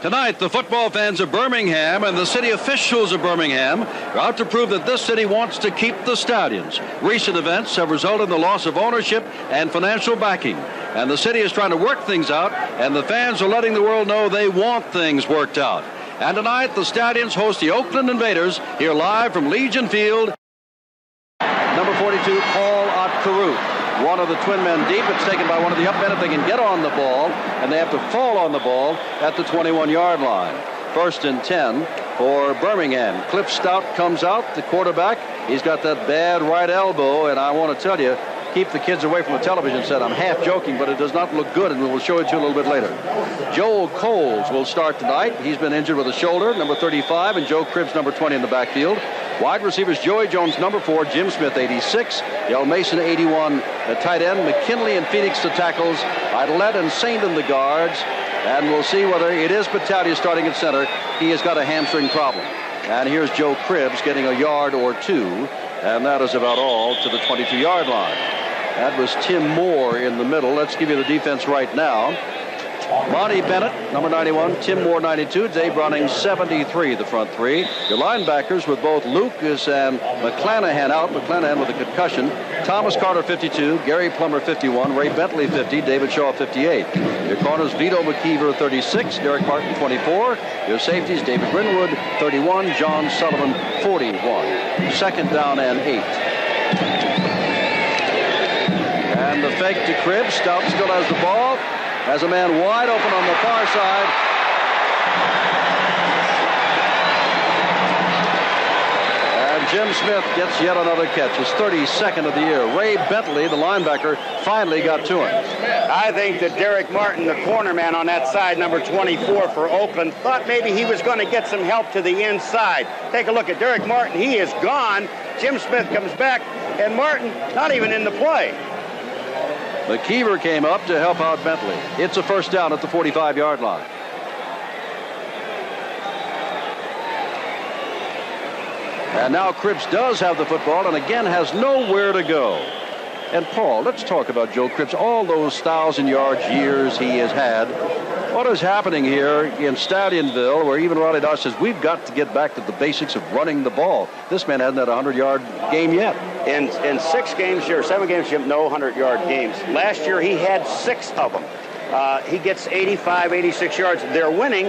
Tonight, the football fans of Birmingham and the city officials of Birmingham are out to prove that this city wants to keep the Stallions. Recent events have resulted in the loss of ownership and financial backing, and the city is trying to work things out, and the fans are letting the world know they want things worked out. And tonight, the Stallions host the Oakland Invaders here live from Legion Field. Number 42, Paul Otkaruth. One of the twin men deep. It's taken by one of the up men if they can get on the ball, and they have to fall on the ball at the 21-yard line. First and 10 for Birmingham. Cliff Stout comes out, the quarterback. He's got that bad right elbow, and I want to tell you, keep the kids away from the television set. I'm half joking, but it does not look good, and we will show it to you a little bit later. Joel Coles will start tonight. He's been injured with a shoulder, number 35, and Joe Cribbs, number 20 in the backfield. Wide receivers, Joey Jones, number 4, Jim Smith, 86, Del Mason, 81, the tight end, McKinley and Phoenix, the tackles, Idlett and Saint in the guards, and we'll see whether it is Battaglia starting at center. He has got a hamstring problem. And here's Joe Cribbs getting a yard or two, and that is about all to the 22-yard line. That was Tim Moore in the middle. Let's give you the defense right now. Monty Bennett, number 91, Tim Moore, 92, Dave Browning, 73, the front three. Your linebackers with both Lucas and McClanahan out, McClanahan with a concussion. Thomas Carter, 52, Gary Plummer, 51, Ray Bentley, 50, David Shaw, 58. Your corners, Vito McKeever, 36, Derek Martin, 24. Your safeties, David Grinwood, 31, John Sullivan, 41. Second down and 8. And the fake to Cribbs. Stout still has the ball. Has a man wide open on the far side. And Jim Smith gets yet another catch. His 32nd of the year. Ray Bentley, the linebacker, finally got to him. I think that Derek Martin, the corner man on that side, number 24 for Oakland, thought maybe he was going to get some help to the inside. Take a look at Derek Martin. He is gone. Jim Smith comes back, and Martin not even in the play. McKeever came up to help out Bentley. It's a first down at the 45-yard line. And now Cribbs does have the football and again has nowhere to go. And Paul, let's talk about Joe Cribbs. All those 1,000-yard years he has had. What is happening here in Stallionville, where even Ronnie Doss says we've got to get back to the basics of running the ball? This man hasn't had a 100-yard game yet. In 6 games here, 7 games here, no 100-yard games. Last year he had 6 of them. He gets 85, 86 yards. They're winning.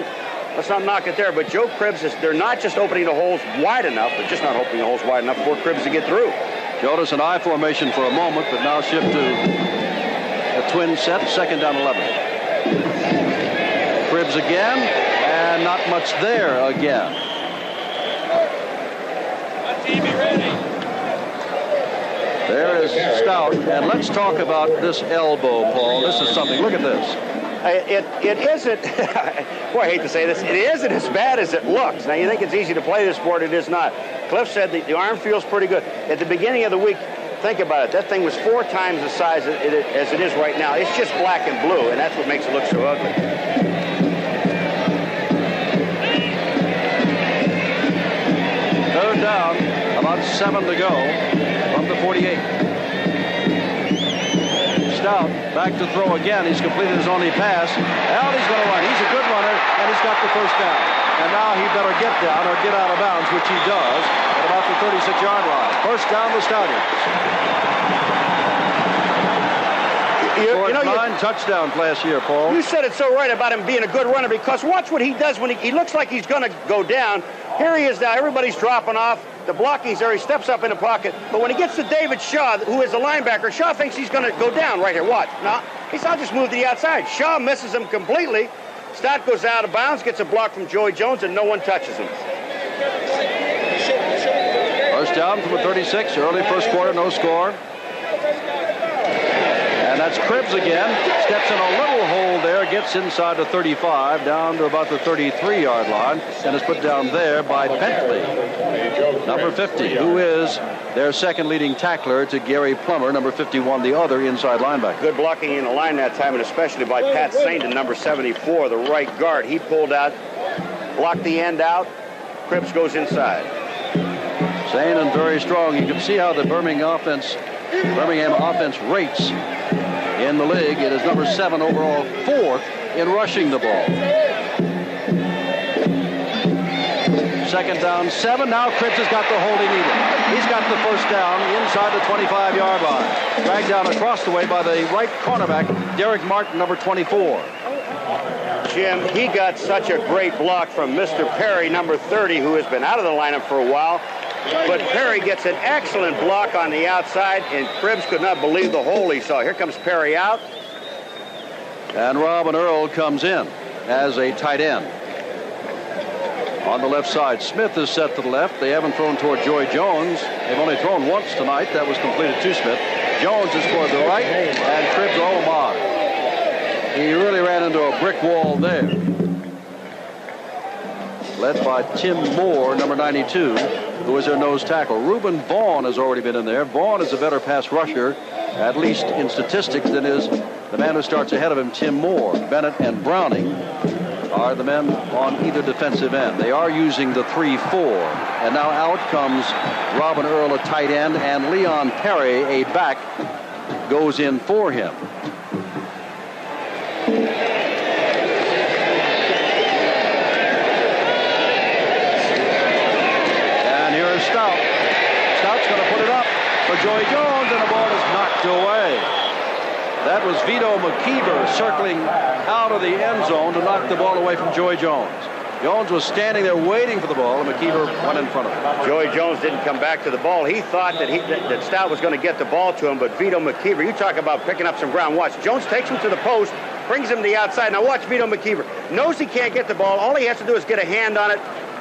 Let's not knock it there, but Joe Cribbs, they're not just opening the holes wide enough, they're just not opening the holes wide enough for Cribbs to get through. Showed us an I formation for a moment, but now shift to a twin set, second down 11. Cribbs again, and not much there again. There is Stout, and let's talk about this elbow, Paul. This is something. Look at this. It isn't, boy, I hate to say this, it isn't as bad as it looks. Now, you think it's easy to play this sport, it is not. Cliff said the arm feels pretty good. At the beginning of the week, think about it, that thing was 4 times the size as it is right now. It's just black and blue, and that's what makes it look so ugly. Third down, about 7 to go from the 48. Stout back to throw again. He's completed his only pass. Now he's going to run. He's a good runner, and he's got the first down. And now he better get down or get out of bounds, which he does at about the 36-yard line. First down, the Stallions. You know, 9 touchdowns last year, Paul. You said it so right about him being a good runner, because watch what he does when he looks like he's going to go down. Here he is now. Everybody's dropping off. The blocking's there. He steps up in the pocket. But when he gets to David Shaw, who is a linebacker, Shaw thinks he's going to go down right here. Watch. Now, I'll just move to the outside. Shaw misses him completely. Stott goes out of bounds, gets a block from Joey Jones, and no one touches him. First down from the 36. Early first quarter, no score. And that's Cribbs again. Steps in a little hole there, gets inside the 35, down to about the 33-yard line, and is put down there by Bentley, number 50, who is their second leading tackler to Gary Plummer, number 51, the other inside linebacker. Good blocking in the line that time, and especially by Pat Saint, number 74, the right guard. He pulled out, blocked the end out. Cribbs goes inside. Saint and very strong. You can see how the Birmingham offense rates in the league. It is number 7 overall, 4th in rushing the ball. Second down, 7. Now Cribbs has got the hold he needed. He's got the first down inside the 25-yard line. Dragged down across the way by the right cornerback, Derek Martin, number 24. Jim, he got such a great block from Mr. Perry, number 30, who has been out of the lineup for a while. But Perry gets an excellent block on the outside, and Cribbs could not believe the hole he saw. Here comes Perry out. And Robin Earl comes in as a tight end. On the left side, Smith is set to the left. They haven't thrown toward Joy Jones. They've only thrown once tonight. That was completed to Smith. Jones is toward the right, and Cribbs, oh my. He really ran into a brick wall there. Led by Tim Moore, number 92, who is their nose tackle. Reuben Vaughn has already been in there. Vaughn is a better pass rusher, at least in statistics, than is the man who starts ahead of him, Tim Moore. Bennett and Browning are the men on either defensive end. They are using the 3-4. And now out comes Robin Earl, a tight end, and Leon Perry, a back, goes in for him. And here is Stout. Stout's going to put it up for Joy Jones, and the ball is knocked away. That was Vito McKeever circling out of the end zone to knock the ball away from Joy Jones. Jones was standing there waiting for the ball, and McKeever went in front of him. Joy Jones didn't come back to the ball. He thought that Stout was going to get the ball to him, but Vito McKeever, you talk about picking up some ground. Watch, Jones takes him to the post, brings him to the outside. Now watch Vito McKeever. Knows he can't get the ball. All he has to do is get a hand on it.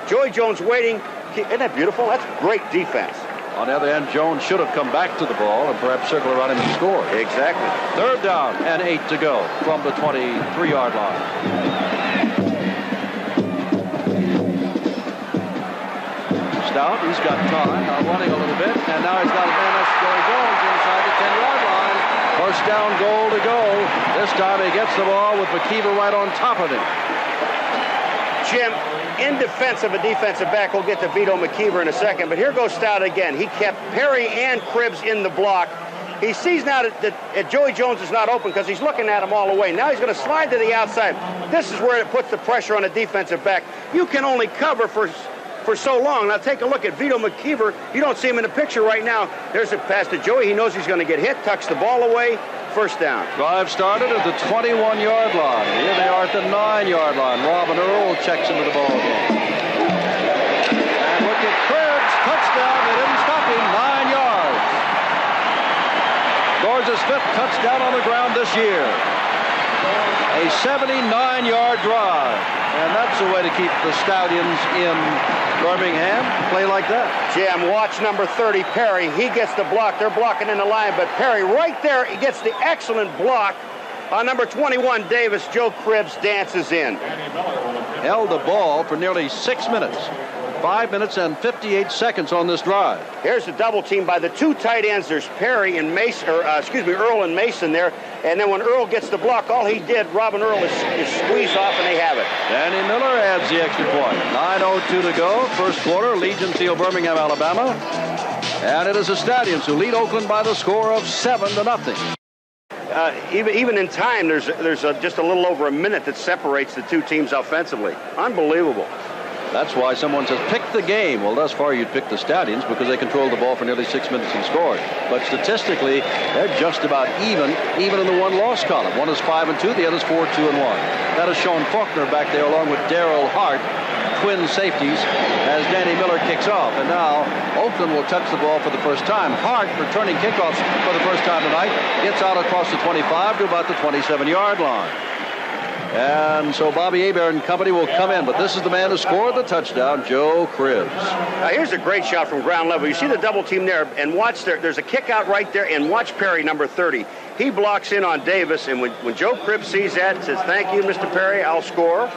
Joy Jones waiting. Isn't that beautiful? That's great defense. On the other end, Jones should have come back to the ball and perhaps circle around him and score. Exactly. Third down and 8 to go from the 23-yard line. Stout, he's got time, now running a little bit, and now he's got a man, that's Joy Jones, inside the 10-yard line. First down, goal to go. This time he gets the ball with McKeever right on top of him. Jim, in defense of a defensive back, we'll get to Vito McKeever in a second, but here goes Stout again. He kept Perry and Cribbs in the block. He sees now that Joey Jones is not open because he's looking at him all the way. Now he's going to slide to the outside. This is where it puts the pressure on a defensive back. You can only cover for so long. Now take a look at Vito McKeever. You don't see him in the picture right now. There's a pass to Joey. He knows he's going to get hit, tucks the ball away. First down. Drive started at the 21-yard line. Here they are at the 9-yard line. Robin Earl checks into the ball game. And look at Cribbs. Touchdown. They didn't stop him. 9 yards. Scores his 5th touchdown on the ground this year. A 79-yard drive. And that's the way to keep the Stallions in Birmingham. Play like that. Jim, watch number 30, Perry. He gets the block. They're blocking in the line, but Perry right there, he gets the excellent block on number 21, Davis. Joe Cribbs dances in. Held the ball for nearly 6 minutes. 5 minutes and 58 seconds on this drive. Here's the double team by the two tight ends. There's Perry and Mason, Earl and Mason there. And then when Earl gets the block, all he did, Robin Earl is squeezed off, and they have it. Danny Miller adds the extra point. 9:02 to go. First quarter. Legion Field, Birmingham, Alabama. And it is the Stallions who lead Oakland by the score of 7-0. Even in time, there's just a little over a minute that separates the two teams offensively. Unbelievable. That's why someone says, pick the game. Well, thus far, you'd pick the Stallions because they controlled the ball for nearly 6 minutes and scored. But statistically, they're just about even in the one-loss column. One is 5-2, the other is 4-2-1. That is Sean Faulkner back there along with Darrell Hart, twin safeties, as Danny Miller kicks off. And now Oakland will touch the ball for the first time. Hart, returning kickoffs for the first time tonight, gets out across the 25 to about the 27-yard line. And so Bobby Hebert and company will come in, but this is the man who scored the touchdown, Joe Cribbs. Now here's a great shot from ground level. You see the double team there, and watch there's a kick out right there, and watch Perry, number 30. He blocks in on Davis, and when Joe Cribbs sees that, says, thank you, Mr. Perry, I'll score.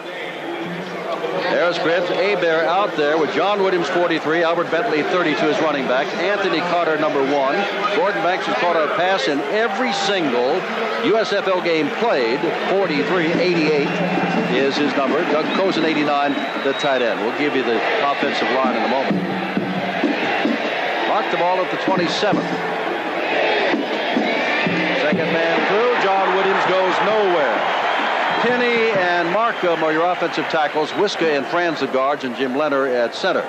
There's Cribbs. Hebert out there with John Williams, 43. Albert Bentley, 32, is running back. Anthony Carter, number 1. Gordon Banks has caught a pass in every single USFL game played. 43, 88 is his number. Doug Cozen, 89, the tight end. We'll give you the offensive line in a moment. Mark the ball at the 27th. Second man through. John Williams goes nowhere. Penny and Markham are your offensive tackles. Wiska and Franz the guards, and Jim Leonard at center.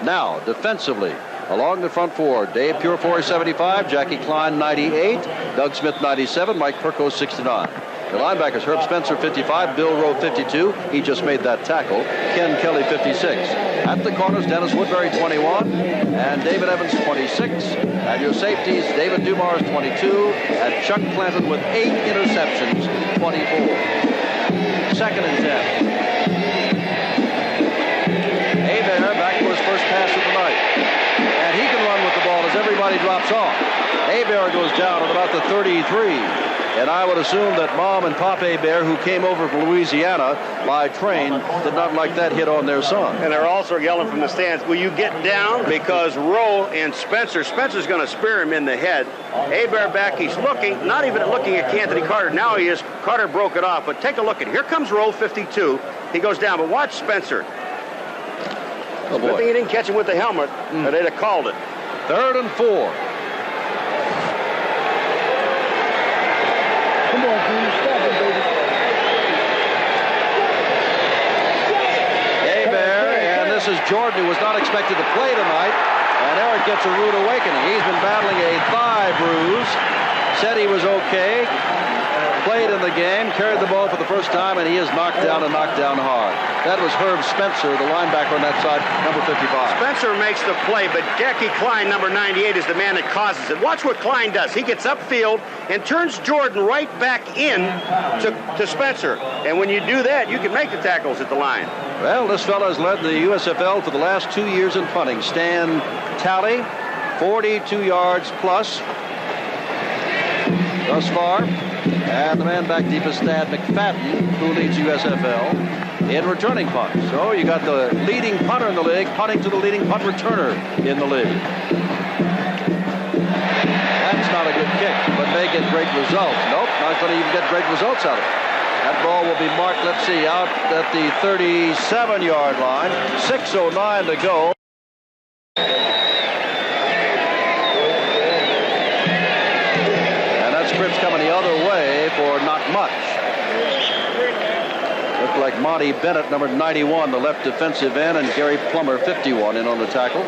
Now, defensively, along the front four, Dave Purefoy 75, Jackie Klein 98, Doug Smith 97, Mike Perko 69. The linebackers, Herb Spencer 55, Bill Rowe 52. He just made that tackle. Ken Kelly 56. At the corners, Dennis Woodbury 21 and David Evans 26. And your safeties, David Dumars 22 and Chuck Clanton with 8 interceptions, 24. Second and 10. Hebert back to his first pass of the night. And he can run with the ball as everybody drops off. Hebert goes down at about the 33. And I would assume that Mom and Pop Hebert, who came over from Louisiana by train, did not like that hit on their son. And they're also yelling from the stands, will you get down? Because Rowe and Spencer's going to spear him in the head. Hebert back, he's looking, not even looking at Anthony Carter. Now he is. Carter broke it off. But take a look at it. Here comes Rowe, 52. He goes down. But watch Spencer. Oh, boy. Good thing he didn't catch him with the helmet, or they'd have called it. 3rd and 4. Come on, Junior, stop it, baby. Hebert, and this is Jordan, who was not expected to play tonight. And Eric gets a rude awakening. He's been battling a thigh bruise. Said he was okay. Played in the game, carried the ball for the first time, and he is knocked down and knocked down hard. That was Herb Spencer, the linebacker on that side, number 55. Spencer makes the play, but Jackie Klein, number 98, is the man that causes it. Watch what Klein does. He gets upfield and turns Jordan right back in to Spencer. And when you do that, you can make the tackles at the line. Well, this fellow has led the USFL for the last 2 years in punting. Stan Talley, 42 yards plus thus far. And the man back deep is Thad McFadden, who leads USFL in returning punts. So you got the leading punter in the league punting to the leading punt returner in the league. That's not a good kick, but may get great results. Nope, not going to even get great results out of it. That ball will be marked, let's see, out at the 37-yard line. 6:09 to go. Scripps coming the other way for not much. Looked like Monty Bennett, number 91, the left defensive end, and Gary Plummer, 51, in on the tackle.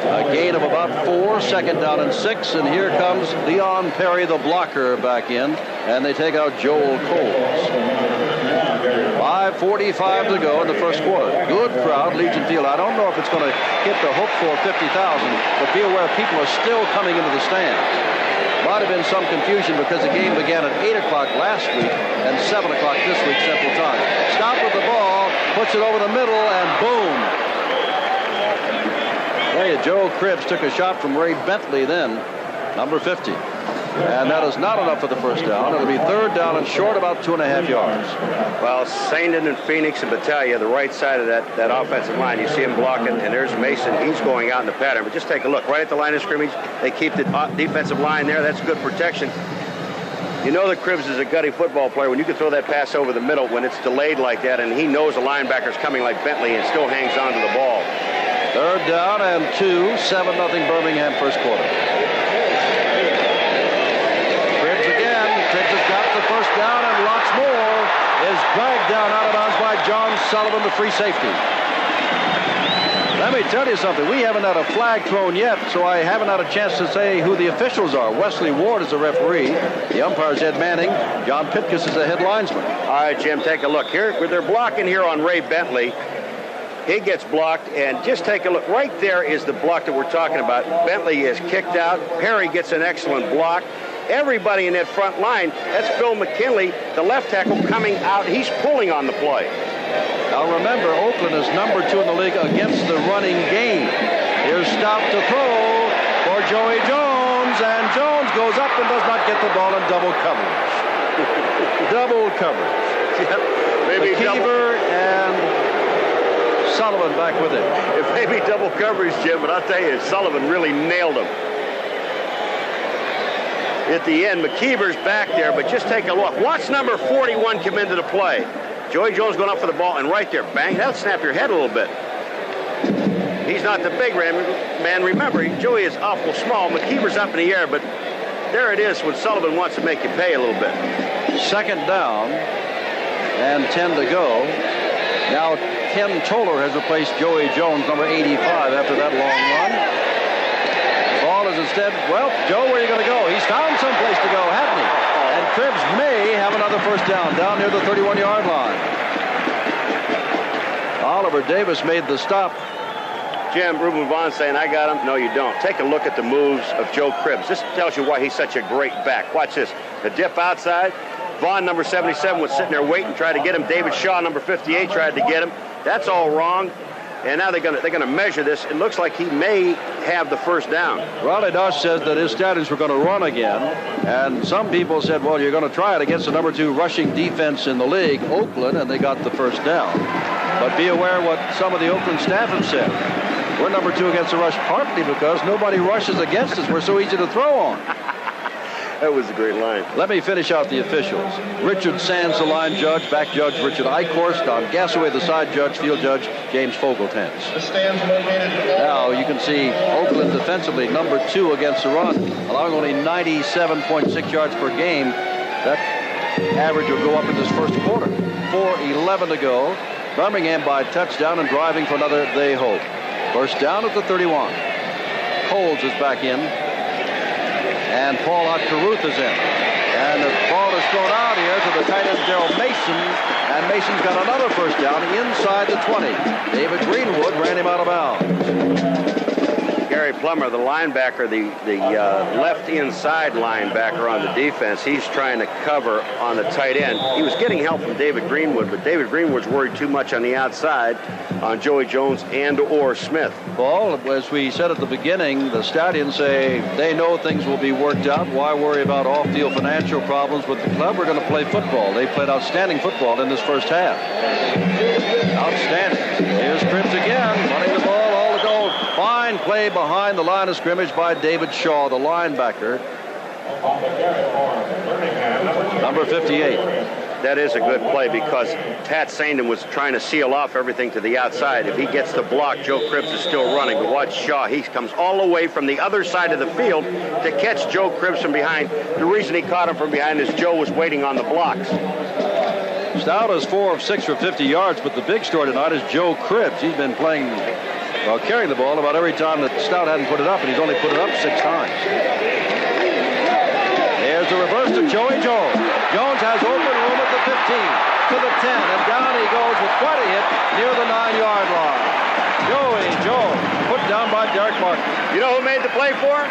A gain of about 4, 2nd down and 6, and here comes Leon Perry, the blocker, back in, and they take out Joel Coles. 5:45 to go in the first quarter. Good crowd, Legion Field. I don't know if it's going to hit the hope for 50,000, but be aware people are still coming into the stands. Might have been some confusion because the game began at 8 o'clock last week and 7 o'clock this week Central Time. Stop with the ball, puts it over the middle, and boom. Hey, Joe Cribbs took a shot from Ray Bentley then, number 50. And that is not enough for the first down. It'll be 3rd down and short, about 2.5 yards. Well, Saindon and Phoenix and Battaglia, the right side of that offensive line, you see him blocking, and there's Mason. He's going out in the pattern. But just take a look. Right at the line of scrimmage, they keep the defensive line there. That's good protection. You know that Cribbs is a gutty football player when you can throw that pass over the middle when it's delayed like that, and he knows the linebacker's coming like Bentley and still hangs on to the ball. 3rd down and 2, 7-0 Birmingham first quarter. Cribbs again. Cribbs has got the first down and lots more. Is dragged down out of bounds by John Sullivan, the free safety. Let me tell you something. We haven't had a flag thrown yet, so I haven't had a chance to say who the officials are. Wesley Ward is the referee. The umpire is Ed Manning. John Pitkus is the head linesman. All right, Jim, take a look. Here, they're blocking here on Ray Bentley. He gets blocked, and just take a look. Right there is the block that we're talking about. Bentley is kicked out. Perry gets an excellent block. Everybody in that front line, that's Phil McKinley, the left tackle, coming out. He's pulling on the play. Now remember, Oakland is number 2 in the league against the running game. Here's stop to throw for Joey Jones, and Jones goes up and does not get the ball in double coverage. Double coverage. Yep. Maybe McKeever and Sullivan back with it. It may be double coverage, Jim, but I'll tell you, Sullivan really nailed him. At the end, McKeever's back there, but just take a look. Watch number 41 come into the play. Joey Jones going up for the ball, and right there, bang, that'll snap your head a little bit. He's not the big man. Remember, Joey is awful small. McKeever's up in the air, but there it is when Sullivan wants to make you pay a little bit. Second down and 10 to go. Now Ken Toller has replaced Joey Jones, number 85, after that long run. Ball is instead, well, Joe, where are you going to go? He's found someplace to go, hasn't he? And Cribbs may have another first down near the 31-yard line. Oliver Davis made the stop. Jim, Reuben Vaughn saying, I got him. No, you don't. Take a look at the moves of Joe Cribbs. This tells you why he's such a great back. Watch this. The dip outside. Vaughn, number 77, was sitting there waiting, tried to get him. David Shaw, number 58, tried to get him. That's all wrong. And now they're gonna measure this. It looks like he may have the first down. Riley Dosh says that his Stallions were going to run again. And some people said, well, you're going to try it against the number 2 rushing defense in the league, Oakland, and they got the first down. But be aware what some of the Oakland staff have said. We're number 2 against the rush partly because nobody rushes against us. We're so easy to throw on. That was a great line. Let me finish out the officials. Richard Sands, the line judge. Back judge, Richard Eichhorst. Don Gassaway, the side judge. Field judge, James Fogeltans. Now you can see Oakland defensively, number 2 against the run, allowing only 97.6 yards per game. That average will go up in this first quarter. 4:11 to go. Birmingham by touchdown and driving for another, they hope. First down at the 31. Coles is back in. And Paul Caruth is in. And the ball is thrown out here to the tight end, Daryl Mason. And Mason's got another first down inside the 20. David Greenwood ran him out of bounds. Gary Plummer, the linebacker, the left inside linebacker on the defense, he's trying to cover on the tight end. He was getting help from David Greenwood, but David Greenwood's worried too much on the outside on Joey Jones and or Smith. Paul, as we said at the beginning, the Stallions say they know things will be worked out. Why worry about off-field financial problems with the club? We're going to play football. They played outstanding football in this first half. Outstanding. Here's Cribbs again, running the ball all the goal. Fine play behind the line of scrimmage by David Shaw, the linebacker. Number 58. That is a good play because Pat Saindon was trying to seal off everything to the outside. If he gets the block, Joe Cribbs is still running. But watch Shaw. He comes all the way from the other side of the field to catch Joe Cribbs from behind. The reason he caught him from behind is Joe was waiting on the blocks. Stout is 4 of 6 for 50 yards, but the big story tonight is Joe Cribbs. He's been playing, carrying the ball about every time that Stout hadn't put it up, and he's only put it up 6 times. Here's the reverse to Joey Jones. Jones has open room at the 15, to the 10, and down he goes with quite a hit near the 9-yard line. Joey Jones put down by Derek Martin. You know who made the play for him?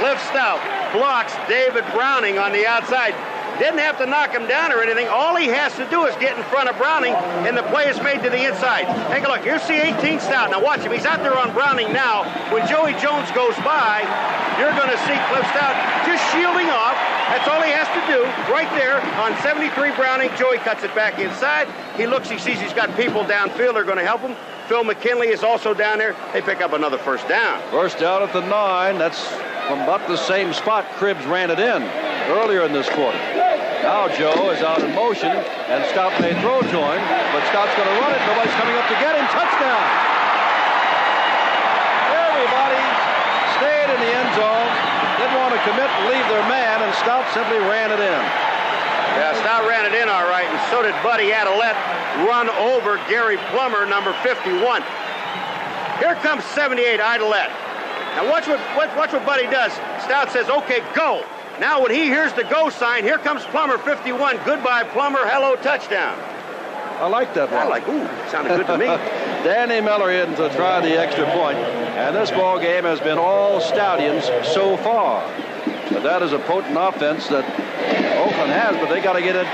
Cliff Stout blocks David Browning on the outside. Didn't have to knock him down or anything. All he has to do is get in front of Browning, and the play is made to the inside. Take a look. Here's C-18 Stout. Now watch him. He's out there on Browning now. When Joey Jones goes by, you're going to see Cliff Stout just shielding off. That's all he has to do. Right there on 73 Browning. Joey cuts it back inside. He looks, he sees he's got people downfield. They're going to help him. Phil McKinley is also down there. They pick up another first down. First down at the 9. That's from about the same spot Cribbs ran it in earlier in this quarter. Now Joe is out in motion, and Stout may throw to him, but Stout's going to run it. Nobody's coming up to get him. Touchdown! Everybody stayed in the end zone, didn't want to commit and leave their man, and Stout simply ran it in. Yeah, Stout ran it in all right, and so did Buddy Adelette run over Gary Plummer, number 51. Here comes 78, Adelette. Now watch what Buddy does. Stout says, okay, go. Now when he hears the go sign, here comes Plummer, 51. Goodbye, Plummer. Hello, touchdown. I like that one. I like, ooh, sounded good to me. Danny Miller in to try the extra point. And this ball game has been all Stallions so far. But that is a potent offense that Oakland has, but they got to get it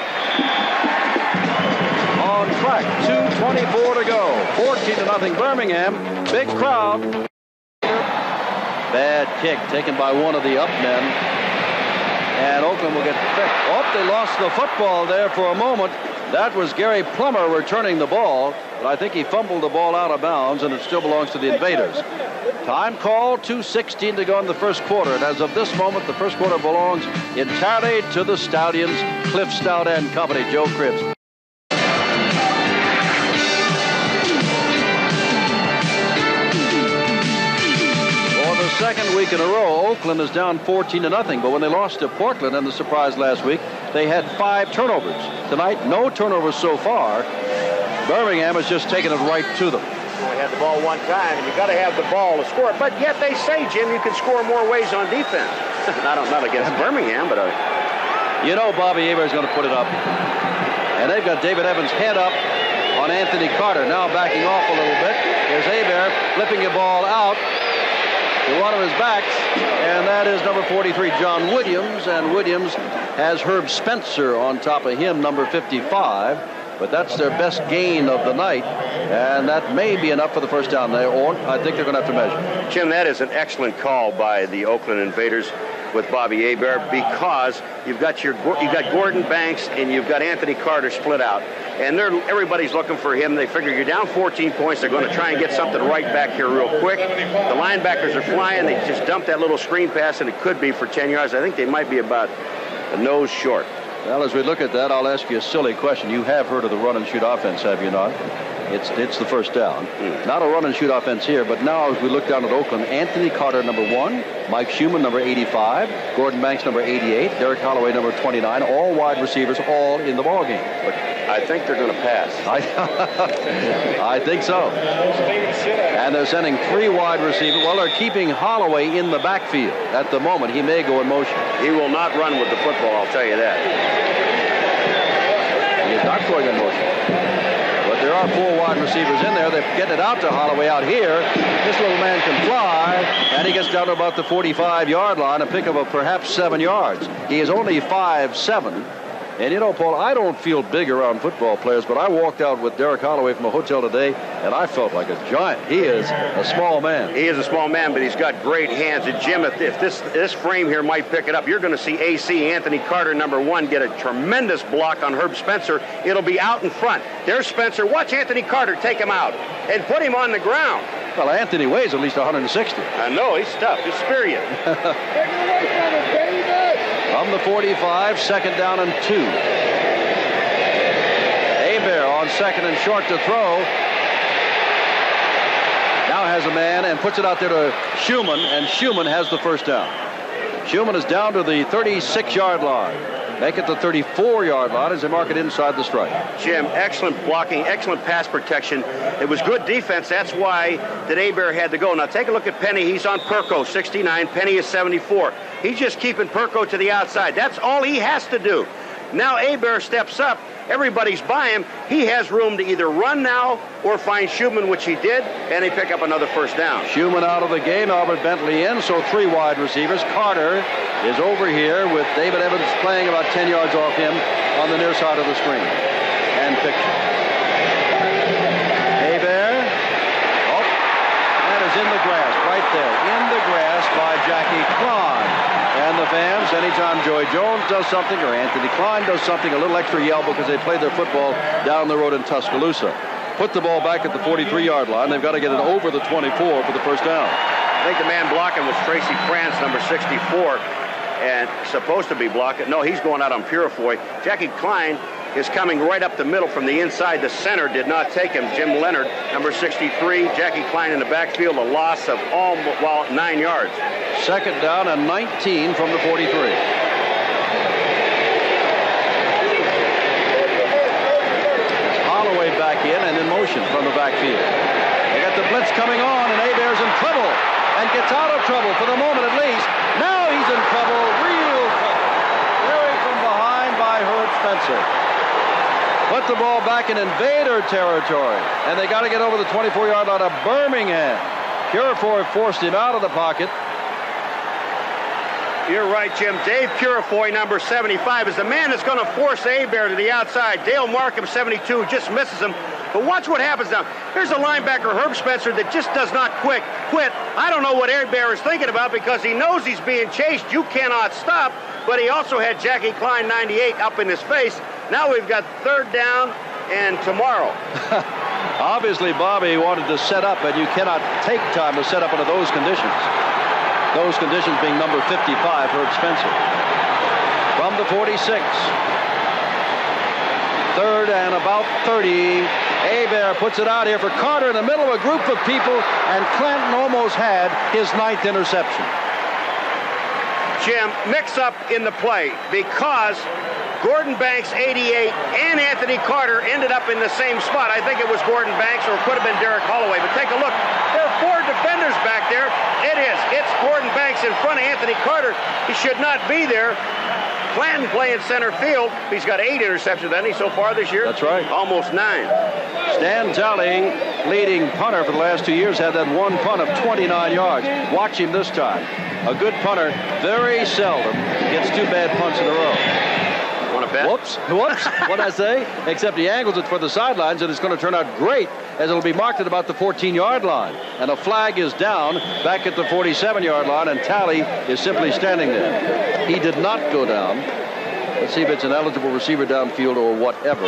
on track. 2:24 to go. 14-0 Birmingham. Big crowd. Bad kick taken by one of the up men. And Oakland will get picked. Oh, they lost the football there for a moment. That was Gary Plummer returning the ball, but I think he fumbled the ball out of bounds, and it still belongs to the Invaders. Time call, 2:16 to go in the first quarter. And as of this moment, the first quarter belongs entirely to the Stallions, Cliff Stout and company, Joe Cribbs. second week in a row, Oakland is down 14-0. But when they lost to Portland and the surprise last week, they had 5 turnovers. Tonight, no turnovers so far. Birmingham has just taken it right to them. Only had the ball one time, and you got to have the ball to score. But yet they say, Jim, you can score more ways on defense. not against Birmingham, but you know Bobby Hebert is going to put it up. And they've got David Evans' head up on Anthony Carter. Now backing off a little bit. There's Hebert flipping the ball out to one of his backs, and that is number 43, John Williams. And Williams has Herb Spencer on top of him, number 55. But that's their best gain of the night, and that may be enough for the first down there, or I think they're going to have to measure. Jim, that is an excellent call by the Oakland Invaders with Bobby Hebert, because you've got Gordon Banks and you've got Anthony Carter split out, and everybody's looking for him. They figure you're down 14 points. They're going to try and get something right back here real quick. The linebackers are flying. They just dumped that little screen pass, and it could be for 10 yards. I think they might be about a nose short. Well, as we look at that, I'll ask you a silly question. You have heard of the run-and-shoot offense, have you not? It's the first down. Not a run-and-shoot offense here, but now as we look down at Oakland, Anthony Carter, number 1, Mike Schumann, number 85, Gordon Banks, number 88, Derek Holloway, number 29, all wide receivers, all in the ballgame. But I think they're going to pass. I think so. And they're sending 3 wide receivers. Well, they're keeping Holloway in the backfield at the moment. He may go in motion. He will not run with the football, I'll tell you that. He's not going in motion. But there are 4 wide receivers in there. They're getting it out to Holloway out here. This little man can fly, and he gets down to about the 45-yard line and pick up perhaps 7 yards. He is only 5'7". And you know, Paul, I don't feel big around football players, but I walked out with Derek Holloway from a hotel today, and I felt like a giant. He is a small man. He is a small man, but he's got great hands. And Jim, if this frame here might pick it up, you're going to see AC Anthony Carter, number 1, get a tremendous block on Herb Spencer. It'll be out in front. There's Spencer. Watch Anthony Carter take him out and put him on the ground. Well, Anthony weighs at least 160. I know, he's tough. He'll spear you. From the 45, second down and 2. Hebert on second and short to throw. Now has a man and puts it out there to Schumann, and Schumann has the first down. Schumann is down to the 36-yard line. Make it the 34-yard line as they mark it inside the stripe. Jim, excellent blocking, excellent pass protection. It was good defense. That's why that Hebert had to go. Now take a look at Penny. He's on Perko, 69. Penny is 74. He's just keeping Perko to the outside. That's all he has to do. Now Hebert steps up. Everybody's by him. He has room to either run now or find Schumann, which he did, and they pick up another first down. Schumann out of the game, Albert Bentley in, so 3 wide receivers. Carter is over here with David Evans playing about 10 yards off him on the near side of the screen. And picture. Hebert. Oh, and is in the grass, right there. In the grass by Jackie Klein. And the fans, anytime Joy Jones does something or Anthony Klein does something, a little extra yell because they played their football down the road in Tuscaloosa. Put the ball back at the 43-yard line. They've got to get it over the 24 for the first down. I think the man blocking was Tracy France, number 64, and supposed to be blocking. No, he's going out on Purifoy. Jackie Klein is coming right up the middle from the inside. The center did not take him. Jim Leonard, number 63. Jackie Klein in the backfield, a loss of 9 yards. Second down and 19 from the 43. Holloway back in motion from the backfield. They got the blitz coming on, and Hebert's in trouble and gets out of trouble for the moment at least. Now he's in trouble, real trouble. Carried from behind by Herb Spencer. Put the ball back in Invader territory, and they got to get over the 24-yard line of Birmingham. Purifoy forced him out of the pocket. You're right, Jim. Dave Purifoy, number 75, is the man that's going to force Hebert to the outside. Dale Markham, 72, just misses him. But watch what happens now. Here's a linebacker, Herb Spencer, that just does not quit. I don't know what Hebert is thinking about because he knows he's being chased. You cannot stop. But he also had Jackie Klein, 98, up in his face. Now we've got third down and tomorrow. Obviously, Bobby wanted to set up, and you cannot take time to set up under those conditions. Those conditions being number 55, Herb Spencer. From the 46. Third and about 30 Hebert puts it out here for Carter in the middle of a group of people, and Clanton almost had his 9th interception. Jim, mix-up in the play because Gordon Banks, 88, and Anthony Carter ended up in the same spot. I think it was Gordon Banks, or it could have been Derek Holloway. But take a look. There are 4 defenders back there. It is. It's Gordon Banks in front of Anthony Carter. He should not be there. Clanton playing center field. He's got 8 interceptions, hasn't he, so far this year? That's right. Almost 9. Stan Talley, leading punter for the last 2 years, had that one punt of 29 yards. Watch him this time. A good punter very seldom gets 2 bad punts in a row. Want to bet? Whoops. What'd I say? Except he angles it for the sidelines, and it's going to turn out great, as it'll be marked at about the 14-yard line. And a flag is down back at the 47-yard line, and Talley is simply standing there. He did not go down. Let's see if it's an eligible receiver downfield or whatever.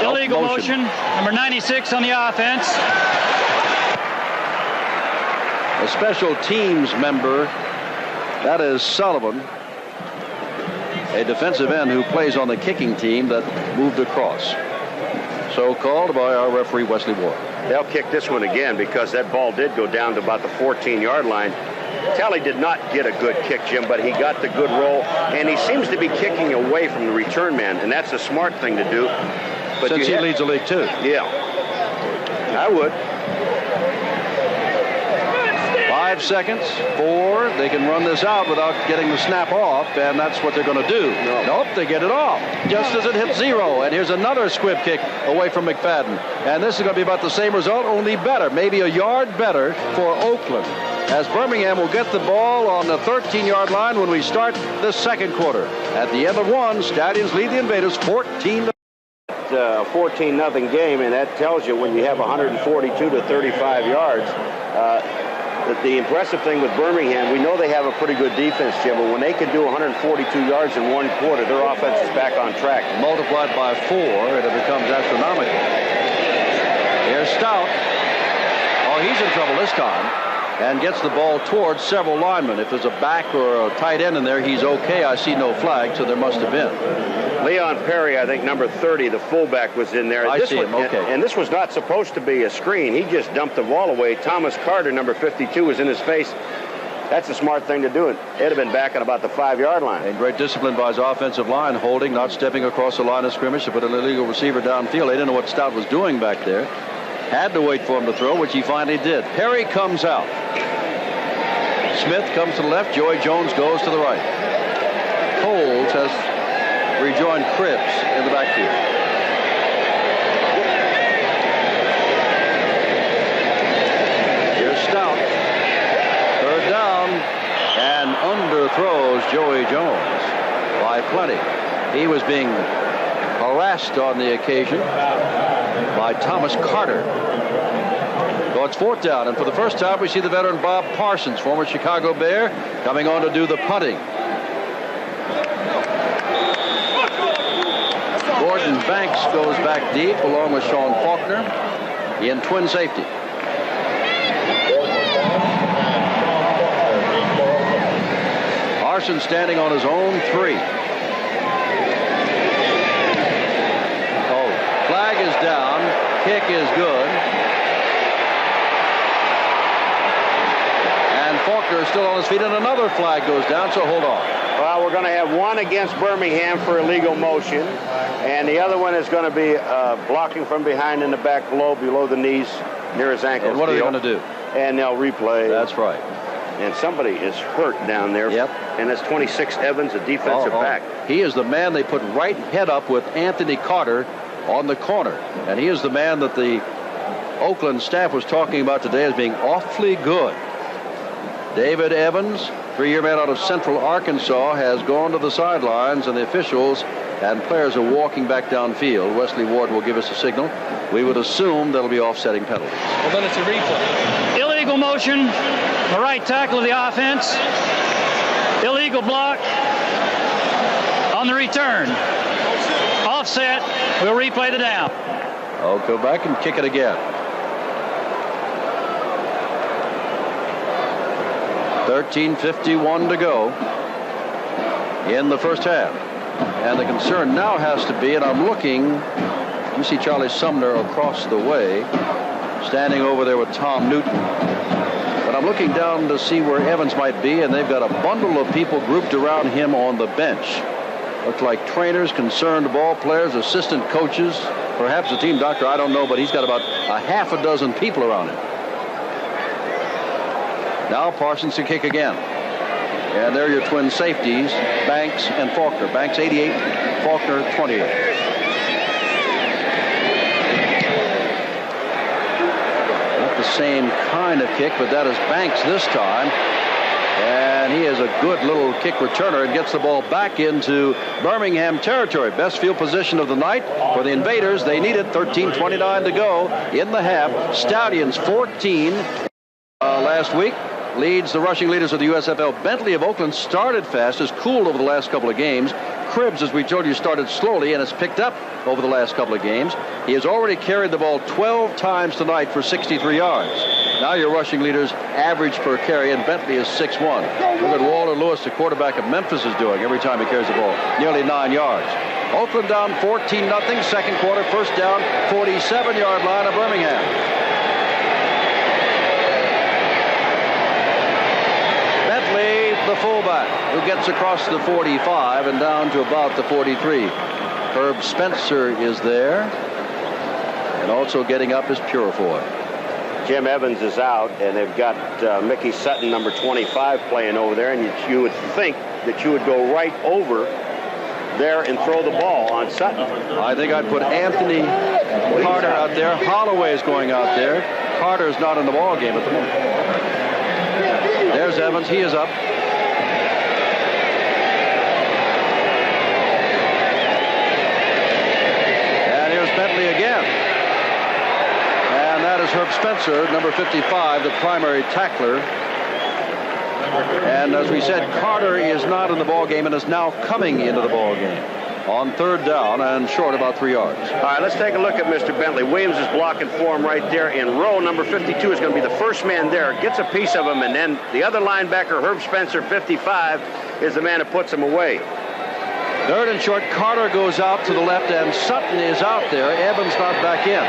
Illegal motion. Number 96 on the offense. A special teams member, that is Sullivan, a defensive end who plays on the kicking team that moved across. So called by our referee, Wesley Ward. They'll kick this one again because that ball did go down to about the 14-yard line. Talley did not get a good kick, Jim, but he got the good roll, and he seems to be kicking away from the return man, and that's a smart thing to do. But since he leads the league, too. Yeah, I would. 5 seconds, 4. They can run this out without getting the snap off, and that's what they're going to do. Nope, they get it off just as it hits 0. And here's another squib kick away from McFadden. And this is going to be about the same result, only better, maybe a yard better for Oakland, as Birmingham will get the ball on the 13-yard line when we start the second quarter. At the end of 1, Stallions lead the Invaders 14-0. 14-0 game, and that tells you when you have 142 to 35 yards. The impressive thing with Birmingham, we know they have a pretty good defense, Jim, but when they can do 142 yards in 1 quarter, their offense is back on track. Multiplied by 4, and it becomes astronomical. Here's Stout. Oh, he's in trouble this time, and gets the ball towards several linemen. If there's a back or a tight end in there, he's okay. I see no flag, so there must have been. Leon Perry, I think number 30, the fullback, was in there. I see him, okay. And this was not supposed to be a screen. He just dumped the ball away. Thomas Carter, number 52, was in his face. That's a smart thing to do. It'd have been back at about the 5-yard line. And great discipline by his offensive line, holding, not stepping across the line of scrimmage to put an illegal receiver downfield. They didn't know what Stout was doing back there. Had to wait for him to throw, which he finally did. Perry comes out. Smith comes to the left. Joey Jones goes to the right. Coles has rejoined Cribbs in the backfield. Here's Stout. 3rd down, and underthrows Joey Jones by plenty. He was being harassed on the occasion by Thomas Carter. So it's 4th down, and for the first time we see the veteran Bob Parsons, former Chicago Bear, coming on to do the punting. Gordon Banks goes back deep along with Sean Faulkner in twin safety. Parsons standing on his own 3. Oh, flag is down. Kick is good. And Faulkner is still on his feet, and another flag goes down, so hold on. Well, we're going to have one against Birmingham for illegal motion, and the other one is going to be blocking from behind in the back below the knees, near his ankles. And what are they going to do? And they'll replay. That's right. And somebody is hurt down there. Yep. And that's 26 Evans, a defensive back. He is the man they put right head up with Anthony Carter on the corner. And he is the man that the Oakland staff was talking about today as being awfully good. David Evans, 3-year man out of Central Arkansas, has gone to the sidelines, and the officials and players are walking back downfield. Wesley Ward will give us a signal. We would assume that'll be offsetting penalties. Well, then it's a replay. Illegal motion, the right tackle of the offense. Illegal block on the return. Offset, we'll replay the down. I'll go back and kick it again. 13:51 to go in the first half. And the concern now has to be, and I'm looking You see Charlie Sumner across the way, standing over there with Tom Newton. But I'm looking down to see where Evans might be, and they've got a bundle of people grouped around him on the bench. Looks like trainers, concerned ball players, assistant coaches, perhaps a team doctor, I don't know, but he's got about a half a dozen people around him. Now Parsons to kick again. And there are your twin safeties, Banks and Faulkner. Banks 88, Faulkner 28. The same kind of kick, but that is Banks this time, and he is a good little kick returner and gets the ball back into Birmingham territory. Best field position of the night for the Invaders. They needed 13:29 to go in the half. Stallions 14 last week. Leads the rushing leaders of the USFL. Bentley of Oakland started fast, has cooled over the last couple of games. Cribbs, as we told you, started slowly and has picked up over the last couple of games. He has already carried the ball 12 times tonight for 63 yards. Now your rushing leaders average per carry, and Bentley is 6-1. Look at Walter Lewis, the quarterback of Memphis, is doing every time he carries the ball. Nearly 9 yards. Oakland down 14-0. Second quarter, first down, 47-yard line of Birmingham. Bentley, the fullback, who gets across the 45 and down to about the 43. Herb Spencer is there, and also getting up is Purifoy. Jim Evans is out, and they've got Mickey Sutton, number 25, playing over there, and you would think that you would go right over there and throw the ball on Sutton. I think I'd put Anthony Carter out there. Holloway is going out there. Carter is not in the ball game at the moment. There's Evans. He is up. And here's Bentley again. And that is Herb Spencer, number 55, the primary tackler. And as we said, Carter is not in the ball game and is now coming into the ball game on third down and short about 3 yards. All right, let's take a look at Mr. Bentley. Williams is blocking for him right there in row. Number 52 is going to be the first man there. Gets a piece of him, and then the other linebacker, Herb Spencer, 55, is the man that puts him away. Third and short, Carter goes out to the left, and Sutton is out there. Evans not back in.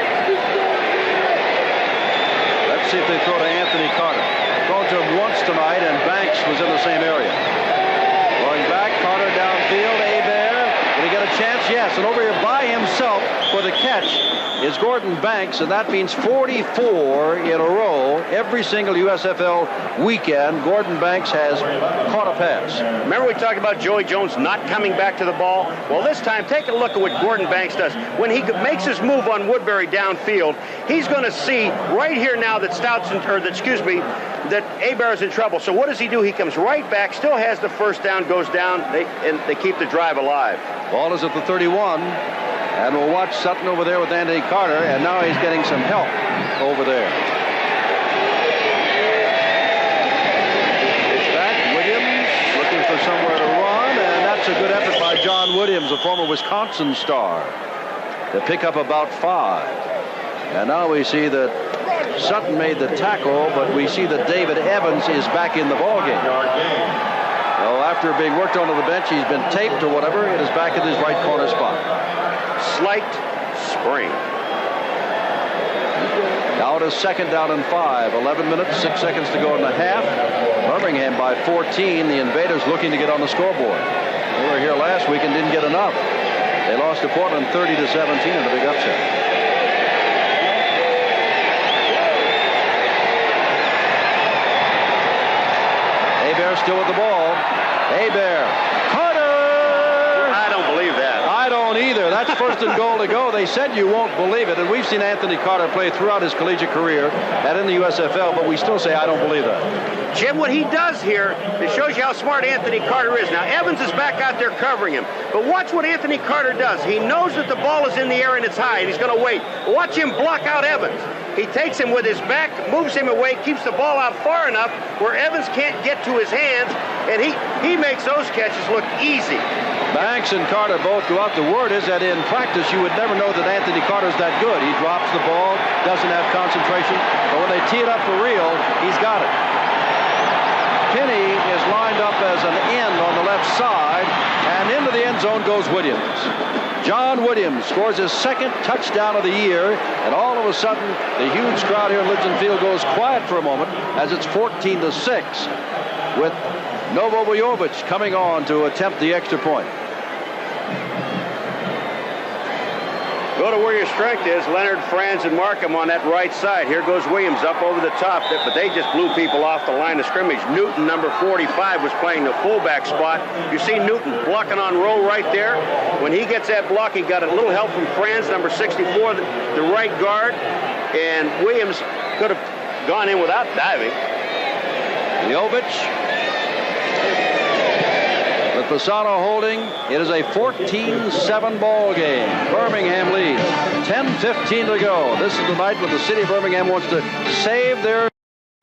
Let's see if they throw to Anthony Carter. Thrown to him once tonight, and Banks was in the same area. Going back, Carter downfield, Hebert. Did he get a chance? Yes, and over here by himself for the catch is Gordon Banks, and that means 44 in a row. Every single USFL weekend, Gordon Banks has caught a pass. Remember we talked about Joey Jones not coming back to the ball? Well, this time, take a look at what Gordon Banks does. When he makes his move on Woodbury downfield, he's going to see right here now that that Hebert's in trouble. So what does he do? He comes right back, still has the first down, goes down, and they keep the drive alive. Ball is at the 31. And we'll watch Sutton over there with Anthony Carter, and now he's getting some help over there. It's back, Williams looking for somewhere to run, and that's a good effort by John Williams, a former Wisconsin star, to pick up about 5. And now we see that Sutton made the tackle, but we see that David Evans is back in the ballgame. Well, after being worked onto the bench, he's been taped or whatever, it is back in his right corner spot. Slight spring. Now it is second down and 5. 11 minutes, 6 seconds to go in the half. Birmingham by 14. The Invaders looking to get on the scoreboard. They were here last week and didn't get enough. They lost to Portland 30-17 in a big upset. Hebert still with the ball. Hebert. Carter! I don't believe that. I don't either. That's first and goal to go. They said you won't believe it, and we've seen Anthony Carter play throughout his collegiate career and in the USFL, but we still say I don't believe that. Jim, what he does here, it shows you how smart Anthony Carter is. Now, Evans is back out there covering him, but watch what Anthony Carter does. He knows that the ball is in the air and it's high, and he's going to wait. Watch him block out Evans. He takes him with his back, moves him away, keeps the ball out far enough where Evans can't get to his hands, and he makes those catches look easy. Banks and Carter both go out. The word is that in practice, you would never know that Anthony Carter's that good. He drops the ball, doesn't have concentration, but when they tee it up for real, he's got it. Kinney is lined up as an end on the left side, and into the end zone goes Williams. John Williams scores his second touchdown of the year, and all of a sudden, the huge crowd here in Lidson Field goes quiet for a moment as it's 14-6 with Novo Vujovic coming on to attempt the extra point. Go to where your strength is. Leonard, Franz, and Markham on that right side. Here goes Williams up over the top, but they just blew people off the line of scrimmage. Newton, number 45, was playing the fullback spot. You see Newton blocking on roll right there. When he gets that block, he got a little help from Franz, number 64, the right guard, and Williams could have gone in without diving. Vujovic with Fasano holding. It is a 14-7 ball game. Birmingham leads. 10:15 to go. This is the night when the city of Birmingham wants to save their...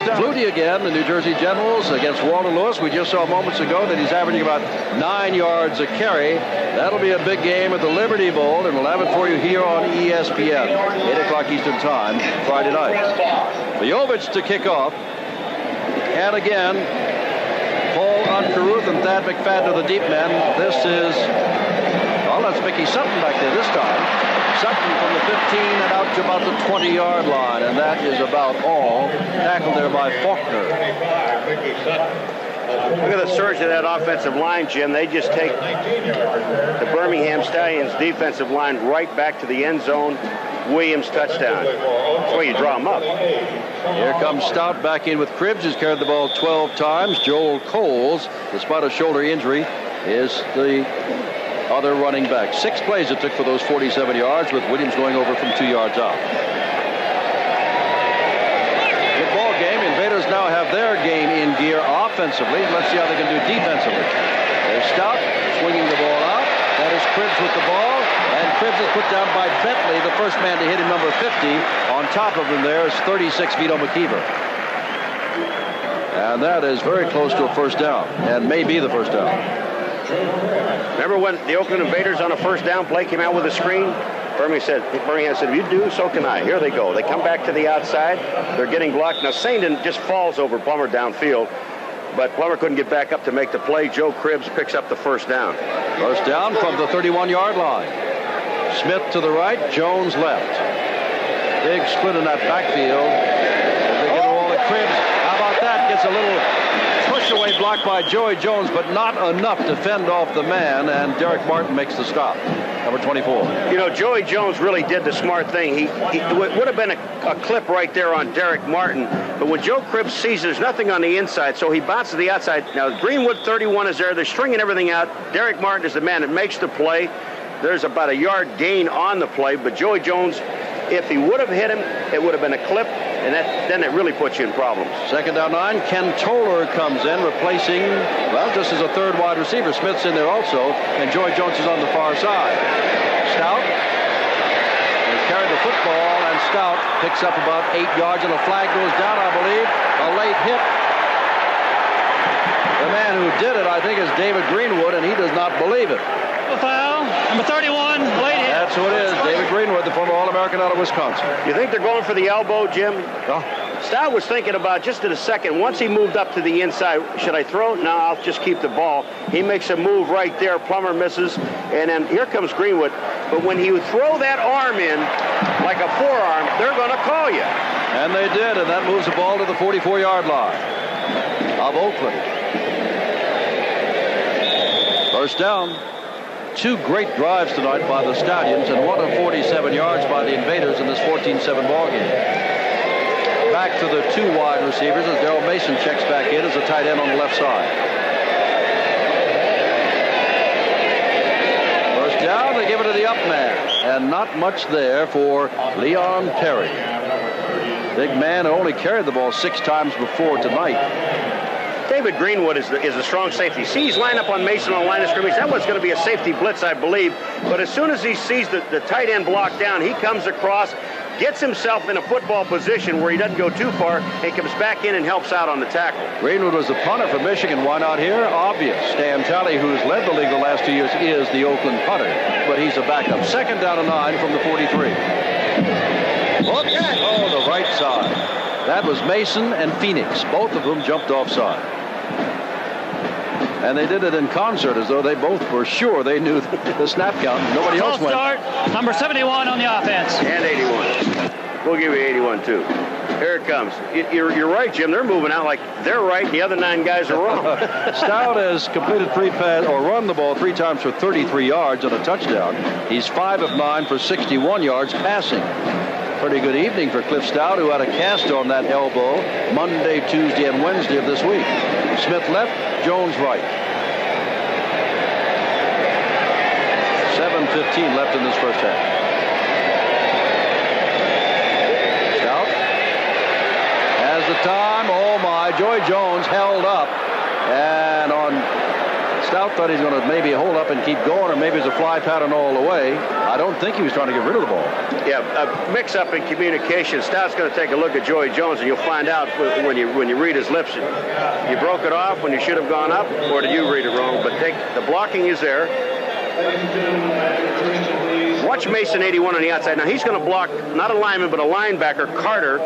Flutie again, the New Jersey Generals against Walter Lewis. We just saw moments ago that he's averaging about 9 yards a carry. That'll be a big game at the Liberty Bowl, and we'll have it for you here on ESPN. 8 o'clock Eastern Time, Friday night. Vujovic to kick off. And again, Paul Uncaruth and Thad McFadden are the deep men. This is, well, that's Mickey Sutton back there this time. Sutton from the 15 and out to about the 20-yard line, and that is about all. Tackled there by Faulkner. Look at the surge of that offensive line, Jim. They just take the Birmingham Stallions defensive line right back to the end zone. Williams touchdown. That's where you draw them up. Here comes Stout back in with Cribbs, who's carried the ball 12 times. Joel Coles, despite a shoulder injury, is the other running back. 6 plays it took for those 47 yards, with Williams going over from 2 yards out. Good ball game. Invaders now have their game in gear offensively. Let's see how they can do defensively. There's Stout swinging the ball out. That is Cribbs with the ball, and Cribbs is put down by Bentley, the first man to hit him, number 50. On top of him there is 36 Vito McKeever. And that is very close to a first down, and may be the first down. Remember when the Oakland Invaders on a first down play came out with a screen? Birmingham said, if you do, so can I. Here they go. They come back to the outside. They're getting blocked. Now, Saindon just falls over Plummer downfield, but Plummer couldn't get back up to make the play. Joe Cribbs picks up the first down. First down from the 31-yard line. Smith to the right, Jones left. Big split in that backfield. They get a wall of Cribbs. How about that? Gets a little push-away block by Joey Jones, but not enough to fend off the man, and Derek Martin makes the stop. Number 24. You know, Joey Jones really did the smart thing. He would have been a clip right there on Derek Martin, but when Joe Cribbs sees there's nothing on the inside, so he bounces to the outside. Now, Greenwood 31 is there. They're stringing everything out. Derek Martin is the man that makes the play. There's about a yard gain on the play, but Joey Jones, if he would have hit him, it would have been a clip, and then it really puts you in problems. Second down 9. Ken Toller comes in, replacing, well, just as a third wide receiver. Smith's in there also, and Joey Jones is on the far side. Stout has carried the football, and Stout picks up about 8 yards, and a flag goes down, I believe. A late hit. The man who did it, I think, is David Greenwood, and he does not believe it. Foul, number 31, late hit. That's who it is, David Greenwood, the former All-American out of Wisconsin. You think they're going for the elbow, Jim? Oh. Stout was thinking about just in a second. Once he moved up to the inside, should I throw? No, I'll just keep the ball. He makes a move right there. Plummer misses, and then here comes Greenwood. But when you throw that arm in like a forearm, they're going to call you. And they did, and that moves the ball to the 44-yard line of Oakland. First down. 2 great drives tonight by the Stallions, and one of 47 yards by the Invaders in this 14-7 ball game. Back to the 2 wide receivers as Darrell Mason checks back in as a tight end on the left side. First down, they give it to the up man, and not much there for Leon Perry. Big man who only carried the ball 6 times before tonight. David Greenwood is a strong safety. See, he's lined up on Mason on the line of scrimmage. That was going to be a safety blitz, I believe. But as soon as he sees the tight end block down, he comes across, gets himself in a football position where he doesn't go too far, and comes back in and helps out on the tackle. Greenwood was the punter for Michigan. Why not here? Obvious. Stan Talley, who's led the league the last 2 years, is the Oakland punter. But he's a backup. Second down and 9 from the 43. Oh, the right side. That was Mason and Phoenix. Both of them jumped offside. And they did it in concert as though they both were sure they knew the snap count. Nobody else went. Start, number 71 on the offense. And 81. We'll give you 81, too. Here it comes. You're right, Jim. They're moving out like they're right, and the other 9 guys are wrong. Stout has completed 3 pass or run the ball 3 times for 33 yards and a touchdown. He's 5 of 9 for 61 yards passing. Pretty good evening for Cliff Stout, who had a cast on that elbow Monday, Tuesday, and Wednesday of this week. Smith left, Jones right. 7:15 left in this first half. The time, oh my, Joy Jones held up, and on Stout thought he's going to maybe hold up and keep going, or maybe it's a fly pattern all the way. I don't think he was trying to get rid of the ball. Yeah, a mix-up in communication. Stout's going to take a look at Joy Jones, and you'll find out when you read his lips. You broke it off when you should have gone up, or did you read it wrong? But the blocking is there. Watch Mason 81 on the outside. Now he's going to block not a lineman but a linebacker, Carter,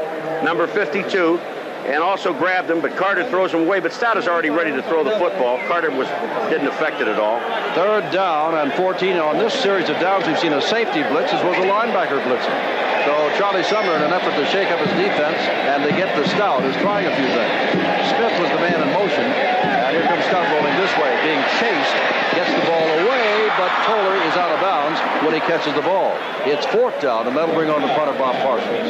number 52, and also grabbed him, but Carter throws him away. But Stout is already ready to throw the football. Carter didn't affect it at all. 3rd down and 14. On this series of downs, we've seen a safety blitz as well as a linebacker blitzing. So Charlie Sumner, in an effort to shake up his defense and to get the Stout, is trying a few things. Smith was the man in motion, and here comes Stout rolling this way, being chased, gets the ball away, but Toller is out of bounds when he catches the ball. It's 4th down, and that'll bring on the punter, Bob Parsons.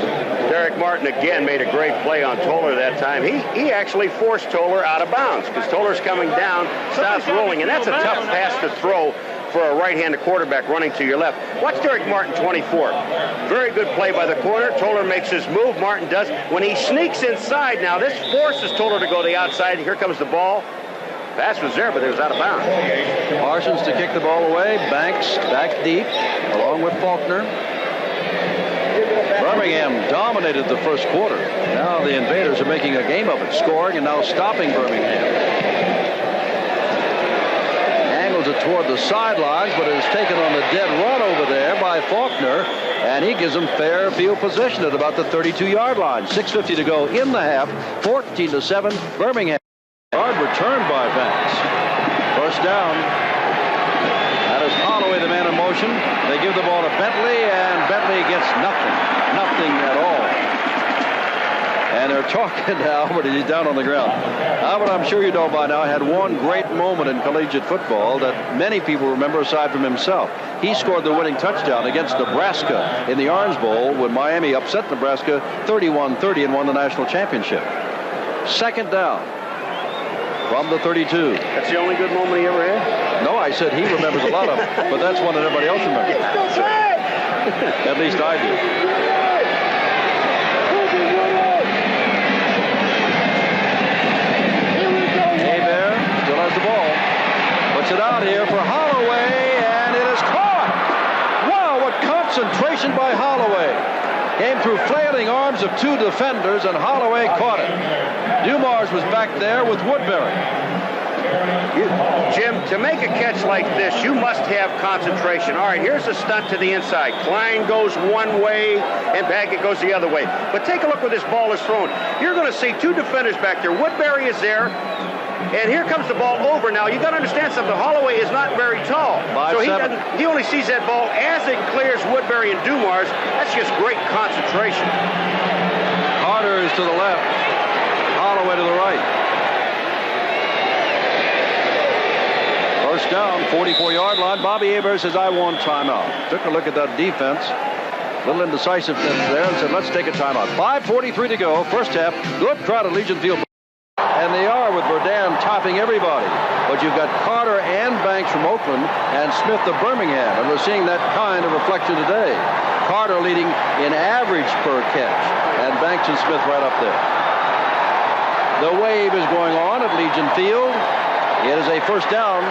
Derek Martin again made a great play on Toller that time. He actually forced Toller out of bounds because Toller's coming down, Stout's rolling, and that's a tough pass to throw for a right-handed quarterback running to your left. Watch Derek Martin, 24. Very good play by the corner. Toller makes his move. Martin does. When he sneaks inside now, this forces Toller to go to the outside. Here comes the ball. Pass was there, but it was out of bounds. Parsons to kick the ball away. Banks back deep, along with Faulkner. Birmingham dominated the first quarter. Now the Invaders are making a game of it, scoring and now stopping Birmingham. Angles it toward the sidelines, but it is taken on the dead run over there by Faulkner, and he gives them fair field position at about the 32-yard line. 6:50 to go in the half. 14-7, Birmingham. Hard return by Banks. First down. That is Holloway, the man in motion. They give the ball to Bentley, and Bentley gets nothing. Nothing at all. And they're talking to Albert as he's down on the ground. Albert, I'm sure you know by now, had one great moment in collegiate football that many people remember aside from himself. He scored the winning touchdown against Nebraska in the Orange Bowl when Miami upset Nebraska 31-30 and won the national championship. 2nd down. From the 32. That's the only good moment he ever had? No, I said he remembers a lot of them, but that's one that everybody else remembers. At least I do. Hebert still has the ball. Puts it out here for Holloway, and it is caught. Wow, what concentration by Holloway. Came through flailing arms of 2 defenders, and Holloway caught it. Dumars was back there with Woodbury. Jim, to make a catch like this, you must have concentration. All right, here's a stunt to the inside. Klein goes one way, and Baggett goes the other way. But take a look where this ball is thrown. You're going to see 2 defenders back there. Woodbury is there, and here comes the ball over. Now, you got to understand something. Holloway is not very tall. So he only sees that ball as it clears Woodbury and Dumars. That's just great concentration. Carter is to the left. Holloway to the right. First down, 44-yard line. Bobby Hebert says, I want timeout. Took a look at that defense. Little indecisiveness there and said, let's take a timeout. 5:43 to go. First half. Good crowd at Legion Field. And they are with Verdun topping everybody. But you've got Carter and Banks from Oakland and Smith of Birmingham. And we're seeing that kind of reflection today. Carter leading in average per catch. And Banks and Smith right up there. The wave is going on at Legion Field. It is a first down.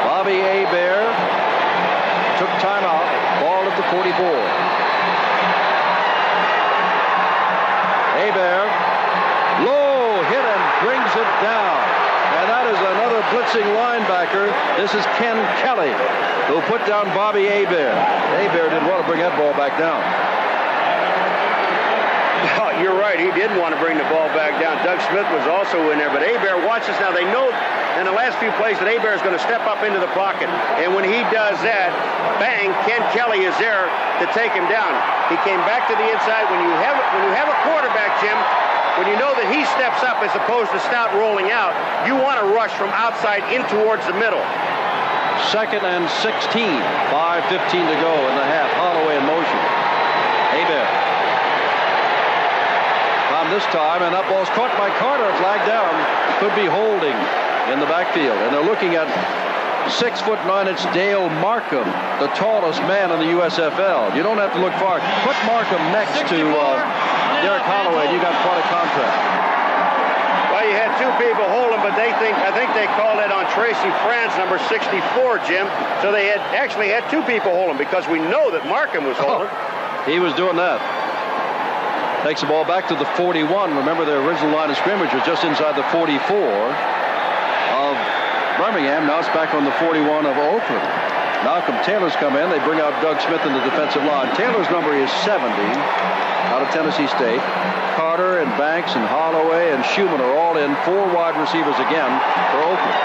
Bobby Hebert took timeout. Ball at the 44. Hebert, low hit and brings it down. And that is another blitzing linebacker. This is Ken Kelly, who put down Bobby Hebert. Hebert didn't want to bring that ball back down. Oh, you're right. He didn't want to bring the ball back down. Doug Smith was also in there. But Hebert watches now. They know in the last few plays that Hebert is going to step up into the pocket. And when he does that, bang, Ken Kelly is there to take him down. He came back to the inside. When you have a quarterback, Jim, when you know that he steps up as opposed to Stout rolling out, you want to rush from outside in towards the middle. 2nd and 16. 5:15 to go in the half. Holloway in motion. Hebert. This time, and that ball's caught by Carter, flag down. Could be holding in the backfield, and they're looking at 6'9". It's Dale Markham, the tallest man in the USFL. You don't have to look far. Put Markham next to Derek Holloway, and you got quite a contrast. Well, you had two people holding, but I think they called it on Tracy Franz, number 64, Jim. So they actually had two people holding because we know that Markham was holding. He was doing that. Takes the ball back to the 41. Remember, their original line of scrimmage was just inside the 44 of Birmingham. Now it's back on the 41 of Oakland. Malcolm Taylor's come in. They bring out Doug Smith in the defensive line. Taylor's number is 70 out of Tennessee State. Carter and Banks and Holloway and Schumann are all in. 4 wide receivers again for Oakland.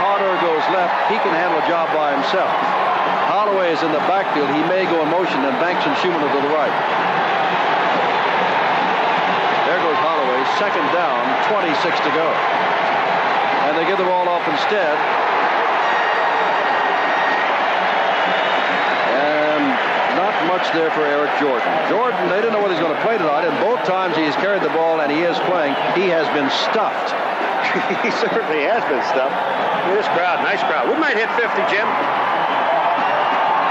Carter goes left. He can handle a job by himself. Holloway is in the backfield. He may go in motion, and Banks and Schumann are to the right. 2nd down, 26 to go. And they give the ball off instead. And not much there for Eric Jordan. Jordan, they didn't know what he's going to play tonight, and both times he's carried the ball and he is playing. He has been stuffed. He certainly has been stuffed. This crowd, nice crowd. We might hit 50, Jim.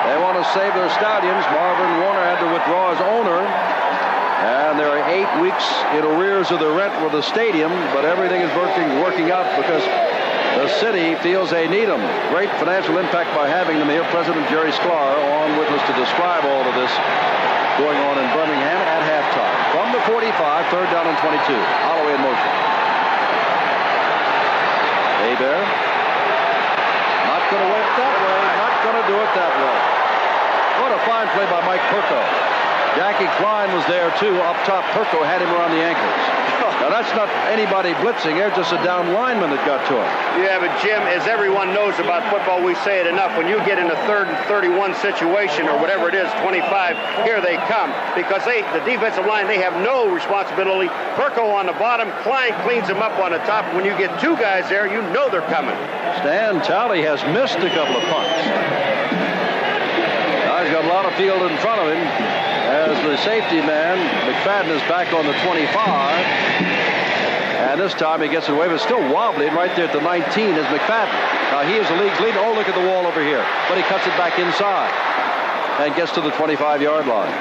They want to save their Stallions. Marvin Warner had to withdraw his owner. And there are 8 weeks in arrears of the rent with the stadium, but everything is working out because the city feels they need them. Great financial impact by having them here. President Jerry Sklar on with us to describe all of this going on in Birmingham at halftime. From the 45, 3rd down and 22. Holloway in motion. Hebert. Not going to work that way. Not going to do it that way. What a fine play by Mike Perko. Jackie Klein was there, too. Up top, Perko had him around the ankles. Now, that's not anybody blitzing. They're just a down lineman that got to him. Yeah, but, Jim, as everyone knows about football, we say it enough. When you get in a 3rd and 31 situation or whatever it is, 25, here they come. Because the defensive line, they have no responsibility. Perko on the bottom. Klein cleans them up on the top. When you get 2 guys there, you know they're coming. Stan Talley has missed a couple of punts. Now he's got a lot of field in front of him. As the safety man, McFadden, is back on the 25. And this time he gets it away, but still wobbling right there at the 19 is McFadden. Now he is the league's leader. Oh, look at the wall over here. But he cuts it back inside and gets to the 25-yard line.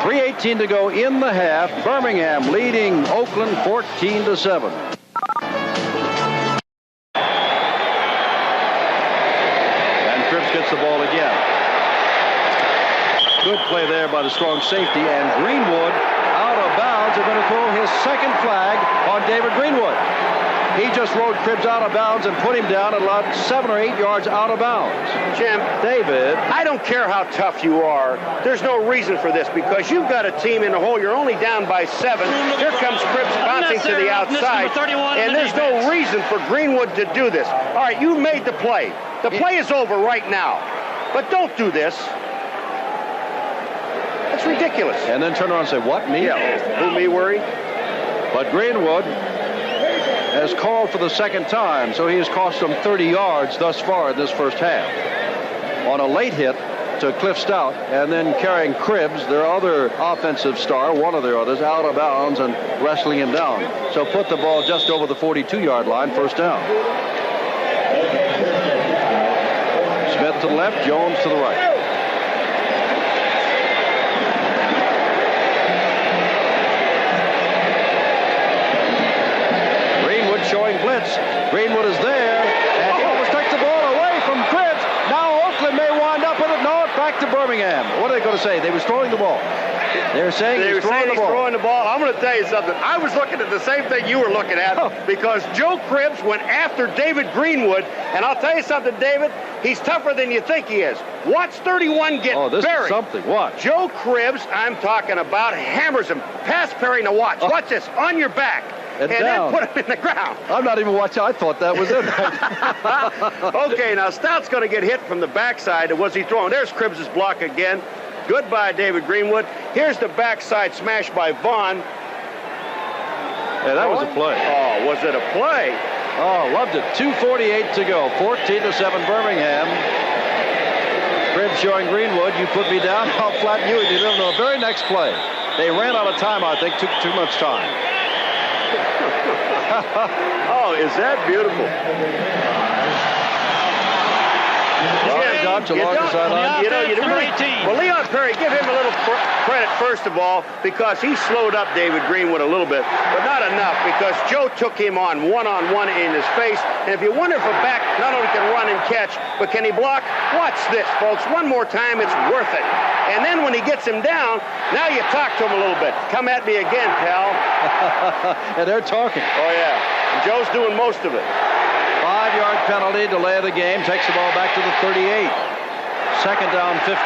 3:18 to go in the half. Birmingham leading Oakland 14-7. And Cripps gets the ball again. Good play there by the strong safety, and Greenwood out of bounds. They're going to throw his 2nd flag on David Greenwood. He just rode Cribbs out of bounds and put him down at about 7 or 8 yards out of bounds. Jim, David, I don't care how tough you are. There's no reason for this because you've got a team in the hole. You're only down by 7. Here comes Cribbs bouncing to the outside, and there's no reason for Greenwood to do this. All right, you made the play. The play is over right now, but don't do this. That's ridiculous. And then turn around and say, what, me? Yeah, who, me, worry? But Greenwood has called for the 2nd time, so he has cost them 30 yards thus far in this first half. On a late hit to Cliff Stout, and then carrying Cribbs, their other offensive star, one of their others, out of bounds and wrestling him down. So put the ball just over the 42-yard line, 1st down. Smith to the left, Jones to the right. Showing blitz. Greenwood is there, and he almost takes the ball away from Cribbs. Now Oakland may wind up with it. No, back to Birmingham. What are they going to say? They was throwing the ball. They're saying he's throwing the ball. I'm going to tell you something. I was looking at the same thing you were looking at because Joe Cribbs went after David Greenwood, and I'll tell you something, David, he's tougher than you think he is. Watch 31 get this buried. Is something. Watch. Joe Cribbs, I'm talking about, hammers him. Pass parry to watch. Watch this, on your back. And then put him in the ground. I'm not even watching. I thought that was it. Okay, now Stout's going to get hit from the backside. Was he throwing? There's Cribbs' block again. Goodbye, David Greenwood. Here's the backside smash by Vaughn. Yeah, that was a play. Oh, was it a play? Oh, loved it. 2:48 to go. 14-7 Birmingham. Cribbs showing Greenwood, you put me down, I'll flatten you, and you don't know. The very next play, they ran out of time, I think, took too much time. Oh, is that beautiful? Well, Leon Perry, give him a little credit, first of all, because he slowed up David Greenwood a little bit, but not enough, because Joe took him on one-on-one in his face. And if you wonder if a back not only can run and catch, but can he block, watch this, folks. One more time, it's worth it. And then when he gets him down, now you talk to him a little bit. Come at me again, pal. And they're talking. Oh, yeah. And Joe's doing most of it. 5-yard penalty, delay of the game, takes the ball back to the 38. Second down, 15.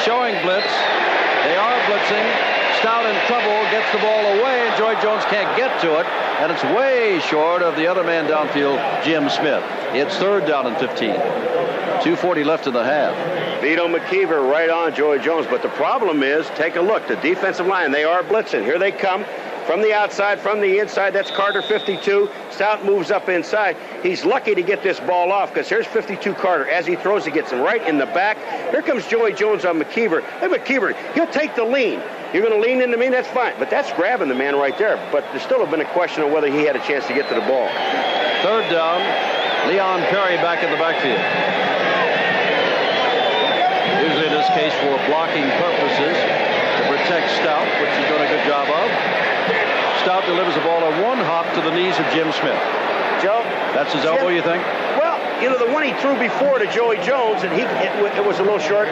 Showing blitz. They are blitzing. Stout in trouble, gets the ball away, and Joy Jones can't get to it, and it's way short of the other man downfield, Jim Smith. It's third down and 15. 2:40 left in the half. Vito McKeever right on Joy Jones, but the problem is, take a look, the defensive line, they are blitzing. Here they come. From the outside, from the inside, that's Carter, 52. Stout moves up inside. He's lucky to get this ball off because here's 52 Carter. As he throws, he gets him right in the back. Here comes Joey Jones on McKeever. Hey, McKeever, he'll take the lean. You're going to lean into me? That's fine. But that's grabbing the man right there. But there still have been a question of whether he had a chance to get to the ball. Third down, Leon Perry back in the backfield. Usually in this case for blocking purposes to protect Stout, which he's done a good job of. Stout delivers the ball on one hop to the knees of Jim Smith. Joe? That's his elbow, you think? Well, you know, the one he threw before to Joey Jones, and it was a little short,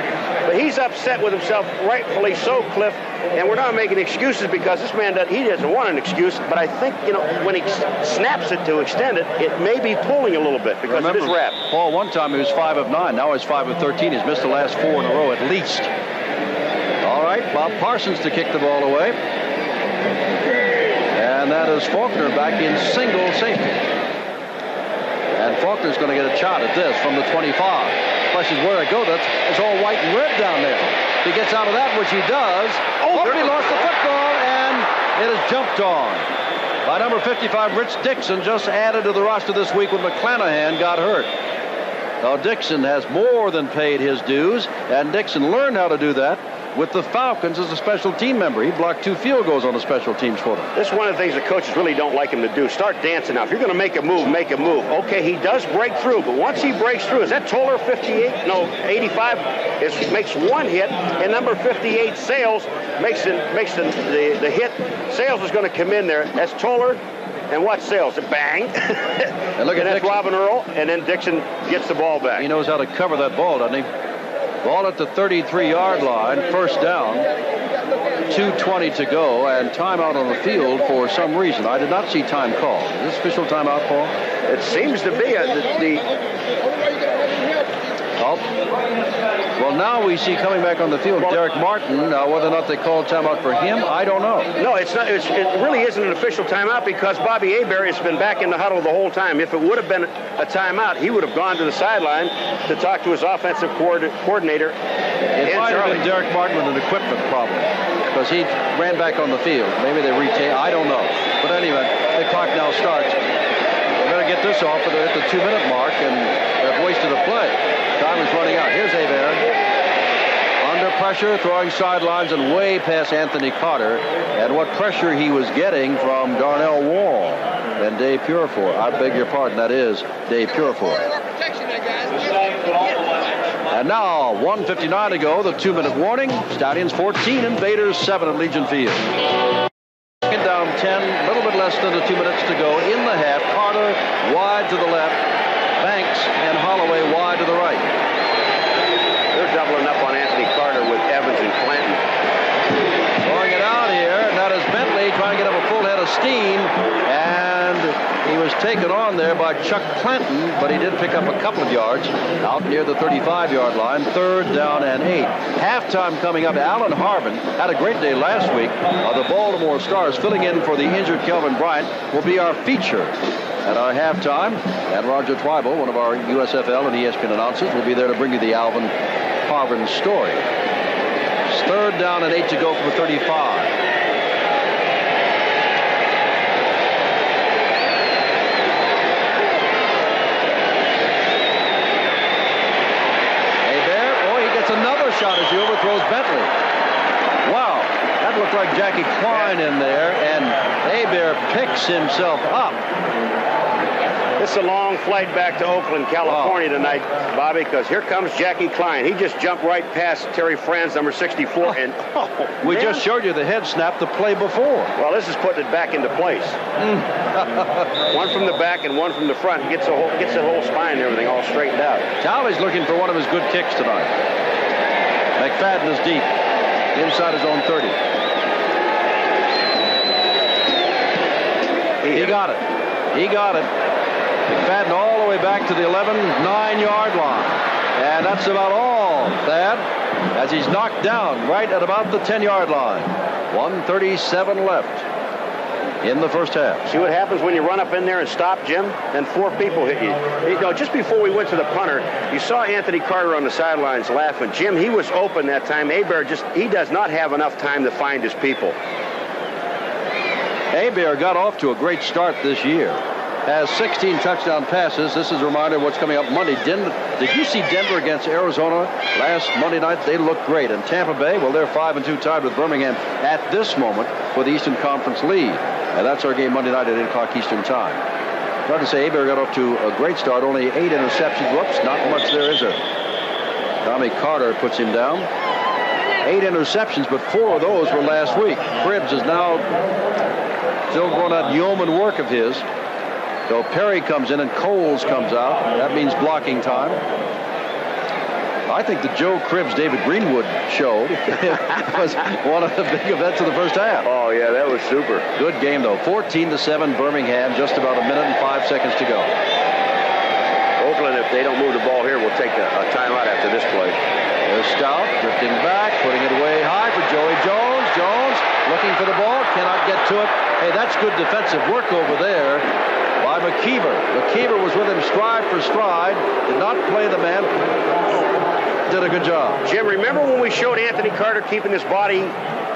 but he's upset with himself, rightfully so, Cliff, and we're not making excuses because this man, he doesn't want an excuse, but I think, you know, when he snaps it to extend it, it may be pulling a little bit because Remember, of his wrap. Paul, one time he was 5 of 9, now he's 5 of 13. He's missed the last 4 in a row at least. All right, Bob Parsons to kick the ball away. And that is Faulkner back in single safety. And Faulkner's going to get a shot at this from the 25. Question is where it goes. It's all white and red down there. If he gets out of that, which he does. He lost the football, and it is jumped on by number 55, Rich Dixon, just added to the roster this week when McClanahan got hurt. Now, Dixon has more than paid his dues, and Dixon learned how to do that with the Falcons as a special team member. He blocked 2 field goals on the special teams for them. This is one of the things the coaches really don't like him to do. Start dancing now. If you're going to make a move, make a move. Okay, he does break through, but once he breaks through, is that Toller 58? No, 85 makes one hit, and number 58, Sales, makes the hit. Sales is going to come in there. That's Toller. And watch Sales. Bang. And look at that's Dixon. Robin Earl, and then Dixon gets the ball back. He knows how to cover that ball, doesn't he? Ball at the 33-yard line, first down, 2:20 to go, and timeout on the field for some reason. I did not see time called. Is this official timeout, Paul? It seems to be. Well, now we see coming back on the field Derek Martin. Whether or not they called timeout for him, I don't know. No, it's not. It really isn't an official timeout because Bobby Hebert has been back in the huddle the whole time. If it would have been a timeout, he would have gone to the sideline to talk to his offensive coordinator. It might have been Derek Martin with an equipment problem because he ran back on the field. Maybe they retained. I don't know. But anyway, the clock now starts. We're going to get this off at the 2-minute mark, and they've wasted a play. Time is running out. Here's Hebert. Under pressure, throwing sidelines and way past Anthony Carter. And what pressure he was getting from Darnell Wall and Dave Purifoy. I beg your pardon, that is Dave Purifoy. And now, 1:59 to go, the 2-minute warning. Stallions 14, Invaders 7 at Legion Field. Second down 10, a little bit less than the 2 minutes to go in the half. Carter wide to the left. Banks and Holloway wide to the right. They're doubling up on Anthony Carter was taken on there by Chuck Clinton, but he did pick up a couple of yards out near the 35-yard line. 3rd down and 8. Halftime coming up. Alan Harvin had a great day last week. The Baltimore Stars, filling in for the injured Kelvin Bryant, will be our feature at our halftime. And Roger Twyble, one of our USFL and ESPN announcers, will be there to bring you the Alvin Harvin story. It's 3rd down and 8 to go from the 35. Another shot as he overthrows Bentley. Wow, that looked like Jackie Klein in there, and Hebert picks himself up. This is a long flight back to Oakland, California tonight, Bobby, because here comes Jackie Klein. He just jumped right past Terry Franz, number 64, and we just showed you the head snap the play before. Well, this is putting it back into place. One from the back and one from the front. He gets the whole spine and everything all straightened out. Talley's looking for one of his good kicks tonight. McFadden is deep, inside his own 30. He got it. He got it. McFadden all the way back to the 9-yard line. And that's about all, Thad, as he's knocked down right at about the 10-yard line. 1:37 left in the first half. See what happens when you run up in there and stop, Jim? Then 4 people hit you. You know, just before we went to the punter, you saw Anthony Carter on the sidelines laughing. Jim, he was open that time. Hebert he does not have enough time to find his people. Hebert got off to a great start this year. Has 16 touchdown passes. This is a reminder of what's coming up Monday. Did you see Denver against Arizona last Monday night? They looked great. And Tampa Bay, well, they're 5-2 tied with Birmingham at this moment for the Eastern Conference lead. And that's our game Monday night at 8 o'clock Eastern time. Hard to say, Hebert got off to a great start. Only 8 interceptions. Whoops, not much there, is there? Tommy Carter puts him down. 8 interceptions, but 4 of those were last week. Cribbs is now still going that yeoman work of his. So Perry comes in and Coles comes out. That means blocking time. I think the Joe Cribbs David Greenwood show was one of the big events of the first half. Oh, yeah, that was super. Good game, though. 14-7 Birmingham, just about a minute and 5 seconds to go. Oakland, if they don't move the ball here, will take a timeout after this play. There's Stout drifting back, putting it away high for Joey Jones. Jones looking for the ball, cannot get to it. Hey, that's good defensive work over there by McKeever. McKeever was with him stride for stride, did not play the man, did a good job. Jim, remember when we showed Anthony Carter keeping his body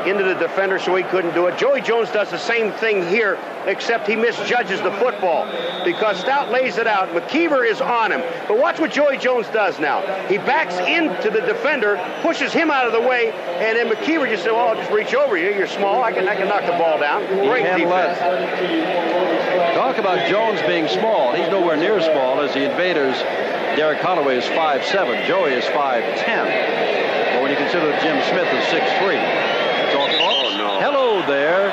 into the defender so he couldn't do it? Joey Jones does the same thing here, except he misjudges the football because Stout lays it out. McKeever is on him. But watch what Joey Jones does now. He backs into the defender, pushes him out of the way, and then McKeever just said, well, I'll just reach over you. You're small. I can knock the ball down. Great defense. Talk about Jones being small. He's nowhere near small as the Invaders. Derek Holloway is 5'7". Joey is 5'10". But when you consider that Jim Smith is 6'3". Oh, no. Hello there.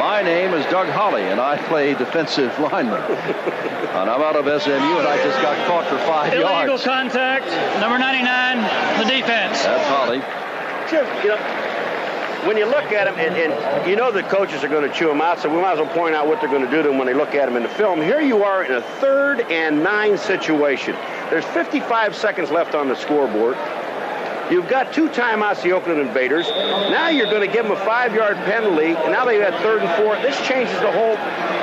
My name is Doug Holly, and I play defensive lineman. And I'm out of SMU, and I just got caught for 5 yards. Illegal contact, number 99, the defense. That's Holly. Jim, you know, when you look at him, and you know the coaches are going to chew him out, so we might as well point out what they're going to do to him when they look at him in the film. Here you are in a 3rd and 9 situation. There's 55 seconds left on the scoreboard. You've got 2 timeouts, the Oakland Invaders. Now you're going to give them a 5-yard penalty, and now they've got 3rd and 4. This changes the whole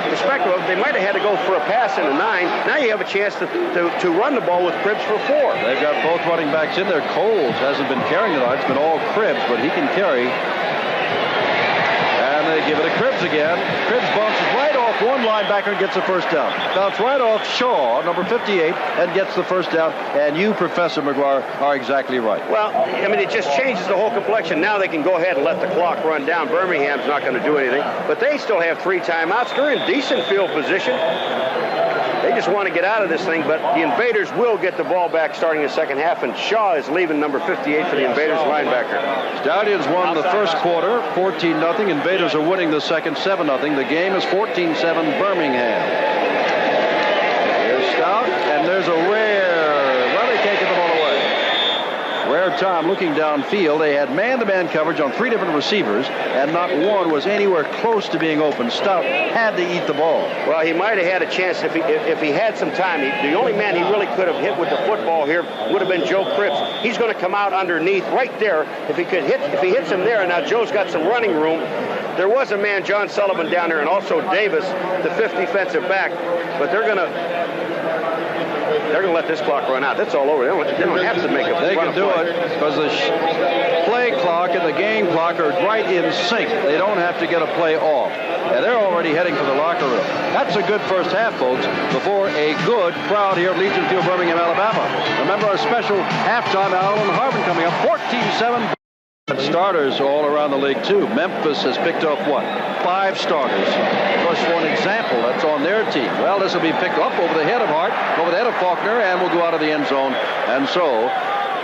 perspective. They might have had to go for a pass in a 9. Now you have a chance to run the ball with Cribbs for 4. They've got both running backs in there. Coles hasn't been carrying tonight. It's been all Cribbs, but he can carry. And they give it to Cribbs again. Cribbs bounces right off one linebacker and gets the first down. Bounce right off Shaw, number 58, and gets the first down. And you, Professor McGuire, are exactly right. Well, I mean, it just changes the whole complexion. Now they can go ahead and let the clock run down. Birmingham's not going to do anything. But they still have 3 timeouts. They're in decent field position. They just want to get out of this thing, but the Invaders will get the ball back starting the second half, and Shaw is leaving number 58 for the Invaders linebacker. Stallions won the first quarter, 14-0. Invaders are winning the second, 7-0. The game is 14-7 Birmingham. There's Stout, and there's a rare. Well, they can't get the ball away. Rare hard time looking downfield. They had man-to-man coverage on 3 different receivers, and not one was anywhere close to being open. Stout had to eat the ball. Well, he might have had a chance if he had some time. The only man he really could have hit with the football here would have been Joe Cripps. He's going to come out underneath right there. If he hits him there, and now Joe's got some running room. There was a man, John Sullivan, down there, and also Davis, the 5th defensive back. But they're going to let this clock run out. That's all over. They don't have to make it. They can do it because the play clock and the game clock are right in sync. They don't have to get a play off. And they're already heading for the locker room. That's a good first half, folks, before a good crowd here at Legion Field, Birmingham, Alabama. Remember our special halftime, Allen Harvin coming up, 14-7. Starters all around the league, too. Memphis has picked up, 5 starters. Just one example, that's on their team. Well, this will be picked up over the head of Hart, over the head of Faulkner, and will go out of the end zone. And so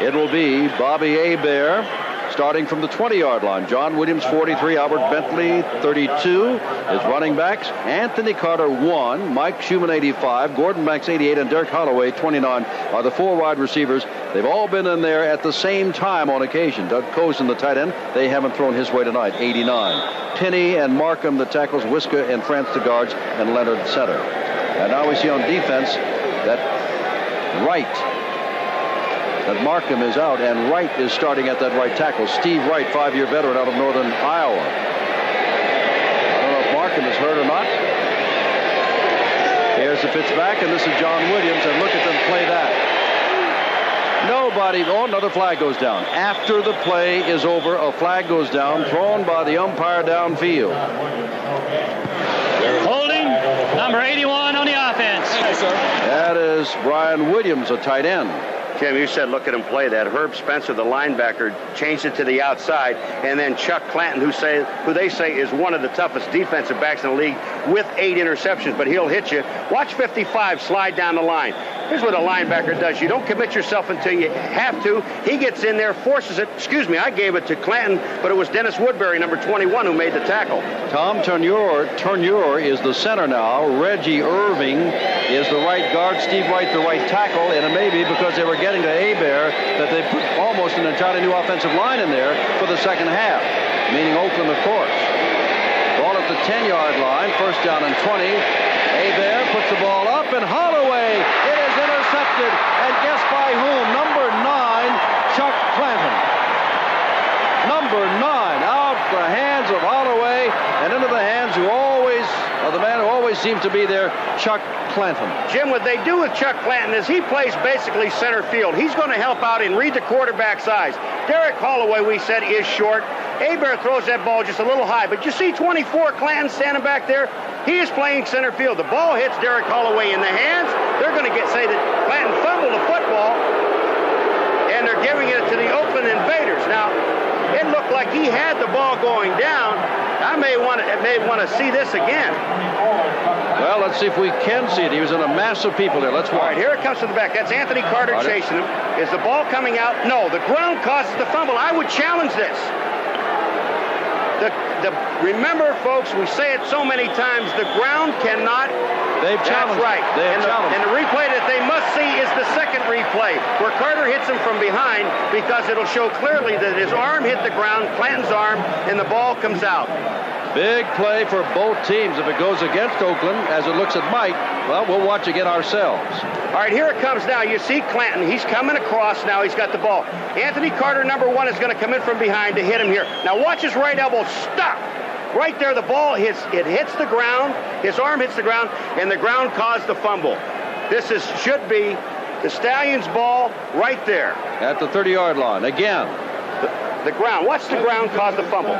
it will be Bobby Hebert starting from the 20-yard line. John Williams, 43. Albert Bentley, 32. His running backs, Anthony Carter, 1. Mike Schumann, 85. Gordon Banks, 88. And Derek Holloway, 29, are the 4 wide receivers. They've all been in there at the same time on occasion. Doug Cozen, the tight end, they haven't thrown his way tonight, 89. Penny and Markham, the tackles, Wiska and France, the guards, and Leonard, center. And now we see on defense that Markham is out, and Wright is starting at that right tackle. Steve Wright, 5-year veteran out of northern Iowa. I don't know if Markham is hurt or not. Here's the pitch back, and this is John Williams, and look at them play that. Nobody. Oh, another flag goes down. After the play is over, a flag goes down, thrown by the umpire downfield. Holding number 81 on the offense. That is Brian Williams, a tight end. Jim, you said look at him play that. Herb Spencer, the linebacker, changed it to the outside, and then Chuck Clanton, who they say is one of the toughest defensive backs in the league, with 8 interceptions, but he'll hit you. Watch 55 slide down the line. Here's what a linebacker does. You don't commit yourself until you have to. He gets in there, forces it. Excuse me, I gave it to Clanton, but it was Dennis Woodbury, number 21, who made the tackle. Tom Tourneur is the center now. Reggie Irving is the right guard. Steve Wright, the right tackle. And it may be because they were getting to Hebert that they put almost an entirely new offensive line in there for the second half, meaning Oakland, of course. Ball at the 10-yard line, first down and 20. Hebert puts the ball up, and Holloway, it is intercepted, and guess by whom? Number 9, Chuck Clanton. Number 9, out the hands of Holloway, and into the hands of the man who always seems to be there, Chuck Clanton. Jim, what they do with Chuck Clanton is he plays basically center field. He's going to help out and read the quarterback's eyes. Derek Holloway, we said, is short. Hebert throws that ball just a little high, but you see 24 Clanton standing back there? He is playing center field. The ball hits Derek Holloway in the hands. They're going to say that Clanton fumbled the football, and they're giving it to the Oakland Invaders. Now, it looked like he had the ball going down. I may want to see this again. Well, let's see if we can see it. He was in a mass of people there. Let's watch. All right, here it comes to the back. That's Anthony Carter chasing him. Is the ball coming out? No, the ground causes the fumble. I would challenge this. Remember, folks, we say it so many times, the ground cannot. They've challenged. That's right. And the replay that they must see is the second replay, where Carter hits him from behind, because it'll show clearly that his arm hit the ground, Clanton's arm, and the ball comes out. Big play for both teams. If it goes against Oakland, as it looks it might, well, we'll watch again ourselves. All right, here it comes now. You see Clanton. He's coming across now. He's got the ball. Anthony Carter, number 1, is going to come in from behind to hit him here. Now watch his right elbow stop. Right there, the ball hits the ground. His arm hits the ground, and the ground caused the fumble. This should be the Stallions' ball right there. At the 30-yard line. Again. The ground. Watch the ground cause the fumble.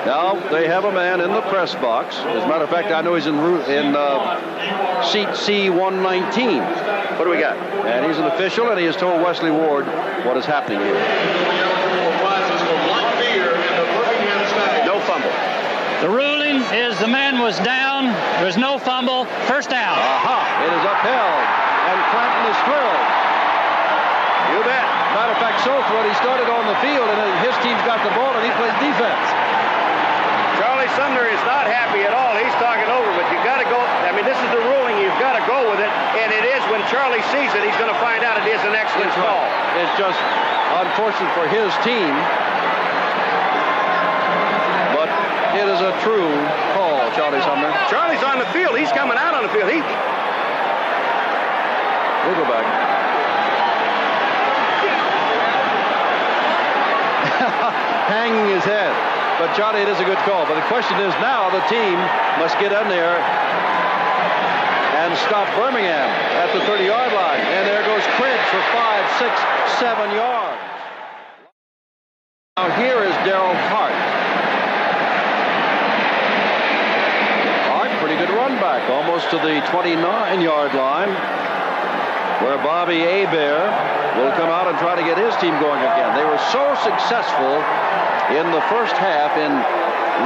Now, they have a man in the press box. As a matter of fact, I know he's in seat C-119. What do we got? And he's an official, and he has told Wesley Ward what is happening here. No fumble. The ruling is the man was down. There's no fumble. First down. Aha! It is upheld, and Clanton is thrilled. You bet. Matter of fact, so thrilled he started on the field, and his team's got the ball, and he plays defense. Charlie Sumner is not happy at all. He's talking over, but you've got to go. I mean, this is the ruling. You've got to go with it, and it is. When Charlie sees it, he's going to find out it is an excellent call. is just unfortunate for his team. But it is a true call, Charlie Sumner. Charlie's on the field. He's coming out on the field. We'll go back. Hanging his head. But, Charlie, it is a good call. But the question is now the team must get in there and stop Birmingham at the 30-yard line. And there goes Cridge for 5, 6, 7 yards. Now here is Darrell Hart. Hart, pretty good run back, almost to the 29-yard line, where Bobby Hebert will come out and try to get his team going again. They were so successful in the first half in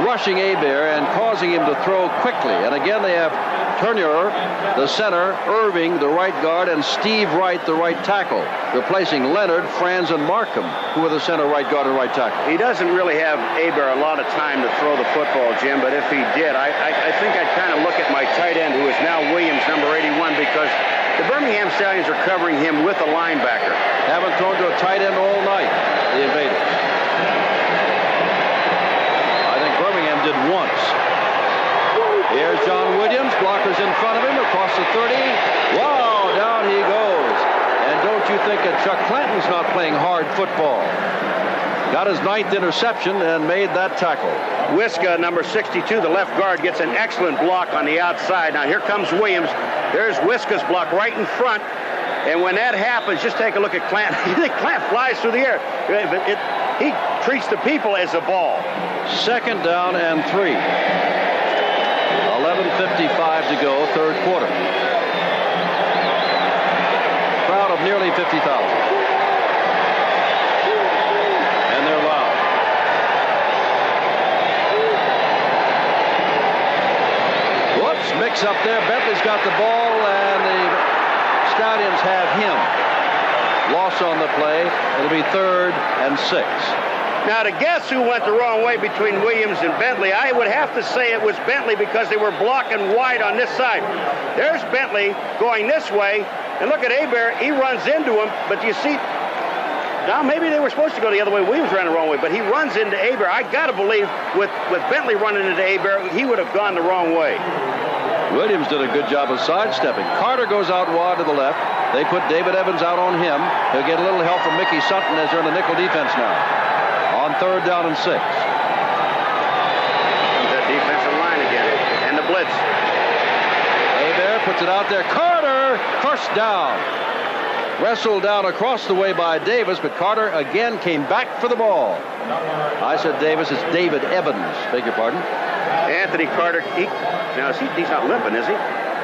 rushing Hebert and causing him to throw quickly. And again, they have Turner, the center, Irving, the right guard, and Steve Wright, the right tackle, replacing Leonard, Franz, and Markham, who are the center, right guard, and right tackle. He doesn't really have Hebert a lot of time to throw the football, Jim, but if he did, I think I'd kind of look at my tight end, who is now Williams, number 81, because the Birmingham Stallions are covering him with a linebacker. Haven't thrown to a tight end all night, the Invaders. I think Birmingham did once. Here's John Williams, blockers in front of him, across the 30. Wow, down he goes. And don't you think that Chuck Clanton's not playing hard football? Got his 9th interception and made that tackle. Wiska, number 62, the left guard, gets an excellent block on the outside. Now here comes Williams. There's Wiska's block right in front. And when that happens, just take a look at Clanton. You think Clanton flies through the air. He treats the people as a ball. 2nd down and 3. 11:55 to go, 3rd quarter. Crowd of nearly 50,000. And they're loud. Whoops, mix up there. Bentley's got the ball, and the Stallions have him. Loss on the play. It'll be 3rd and 6. Now, to guess who went the wrong way between Williams and Bentley, I would have to say it was Bentley because they were blocking wide on this side. There's Bentley going this way, and look at Hebert. He runs into him, but do you see? Now, maybe they were supposed to go the other way. Williams ran the wrong way, but he runs into Hebert. I got to believe with Bentley running into Hebert, he would have gone the wrong way. Williams did a good job of sidestepping. Carter goes out wide to the left. They put David Evans out on him. He'll get a little help from Mickey Sutton as they're in the nickel defense now. On 3rd down and 6. That defensive line again. And the blitz. Hebert puts it out there. Carter, 1st down. Wrestled down across the way by Davis, but Carter again came back for the ball. I said Davis, it's David Evans. Beg your pardon. Anthony Carter, he's not limping, is he?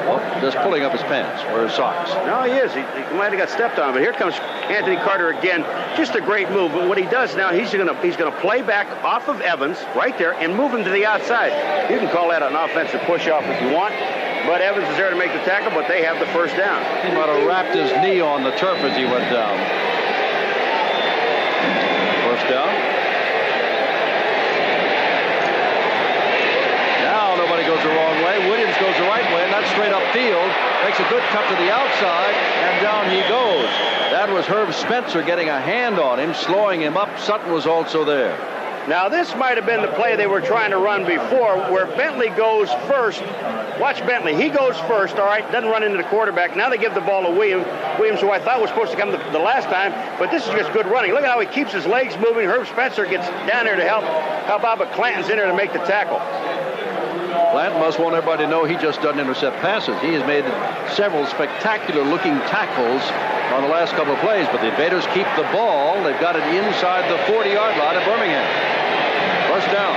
Oh, just pulling up his pants or his socks. No, he is. He might have got stepped on, but here comes Anthony Carter again. Just a great move. But what he does now, he's going to play back off of Evans right there and move him to the outside. You can call that an offensive push-off if you want, but Evans is there to make the tackle, but they have the 1st down. He might have wrapped his knee on the turf as he went down. 1st down. Nobody goes the wrong way. Williams goes the right way, and that's straight upfield. Makes a good cut to the outside, and down he goes. That was Herb Spencer getting a hand on him, slowing him up. Sutton was also there. Now, this might have been the play they were trying to run before, where Bentley goes first. Watch Bentley. He goes first, all right, doesn't run into the quarterback. Now they give the ball to Williams, who I thought was supposed to come the last time, but this is just good running. Look at how he keeps his legs moving. Herb Spencer gets down there to help out, but Clanton's in there to make the tackle. Clanton must want everybody to know he just doesn't intercept passes. He has made several spectacular-looking tackles on the last couple of plays, but the Invaders keep the ball. They've got it inside the 40-yard line of Birmingham. 1st down.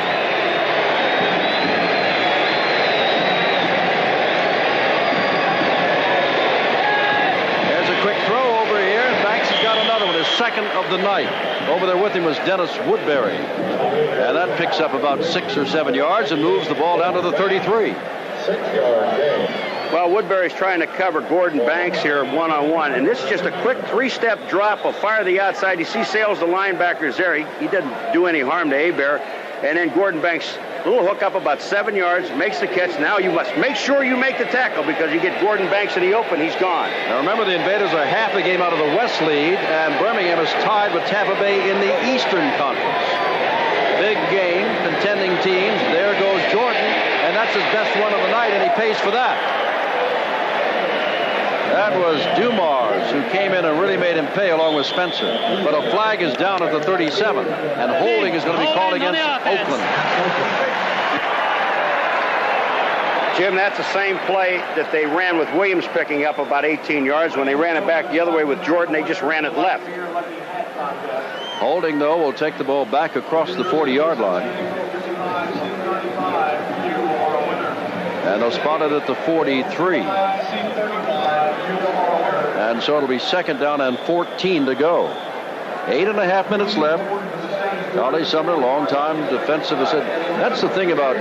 There's a quick throw over here. Banks has got another one, his 2nd of the night. Over there with him was Dennis Woodbury. And that picks up about 6 or 7 yards and moves the ball down to the 33. 6-yard gain. Well, Woodbury's trying to cover Gordon Banks here one-on-one, and this is just a quick 3-step drop. Will fire the outside. You see Sales, the linebackers there. He didn't do any harm to Hebert. And then Gordon Banks Little hook up about 7 yards, makes the catch. Now you must make sure you make the tackle because you get Gordon Banks in the open, he's gone. Now remember, the Invaders are half the game out of the West lead, and Birmingham is tied with Tampa Bay in the Eastern Conference. Big game, contending teams. There goes Jordan, and that's his best run of the night, and he pays for that. That was Dumars, who came in and really made him pay along with Spencer. But a flag is down at the 37, and holding is going to be called against Oakland. Jim, that's the same play that they ran with Williams picking up about 18 yards. When they ran it back the other way with Jordan, they just ran it left. Holding, though, will take the ball back across the 40-yard line. And they'll spot it at the 43. And so it'll be 2nd down and 14 to go. 8.5 minutes left. Charlie Sumner, long-time defensive. That's the thing about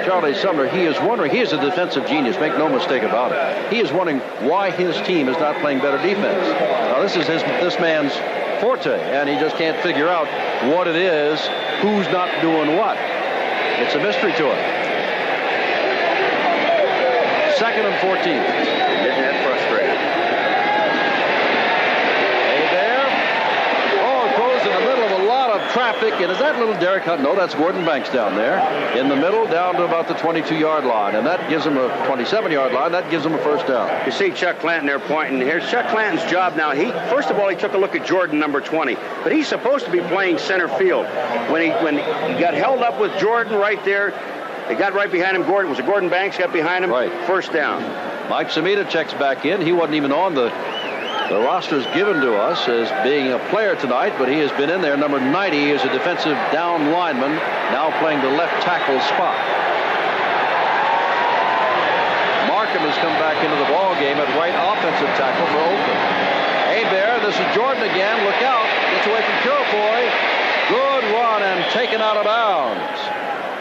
Charlie Sumner. He is wondering, he is a defensive genius, make no mistake about it. He is wondering why his team is not playing better defense. Now, this is this man's forte, and he just can't figure out what it is, who's not doing what. It's a mystery to him. 2nd and 14. Getting that frustrated. Hey there. Oh, it goes in the middle of a lot of traffic. And is that little Derek Hunt? No, that's Gordon Banks down there. In the middle, down to about the 22-yard line. And that gives him a 27-yard line. That gives him a 1st down. You see Chuck Clanton there pointing. Here's Chuck Clanton's job now. First of all, he took a look at Jordan, number 20. But he's supposed to be playing center field. When he got held up with Jordan right there, they got right behind him. Gordon, was it Gordon Banks got behind him? Right. 1st down. Mike Samita checks back in. He wasn't even on the rosters given to us as being a player tonight, but he has been in there. Number 90 is a defensive down lineman, now playing the left tackle spot. Markham has come back into the ball game at right offensive tackle for Oakland. Hey, Bear, this is Jordan again. Look out. Gets away from Purifoy. Good run and taken out of bounds.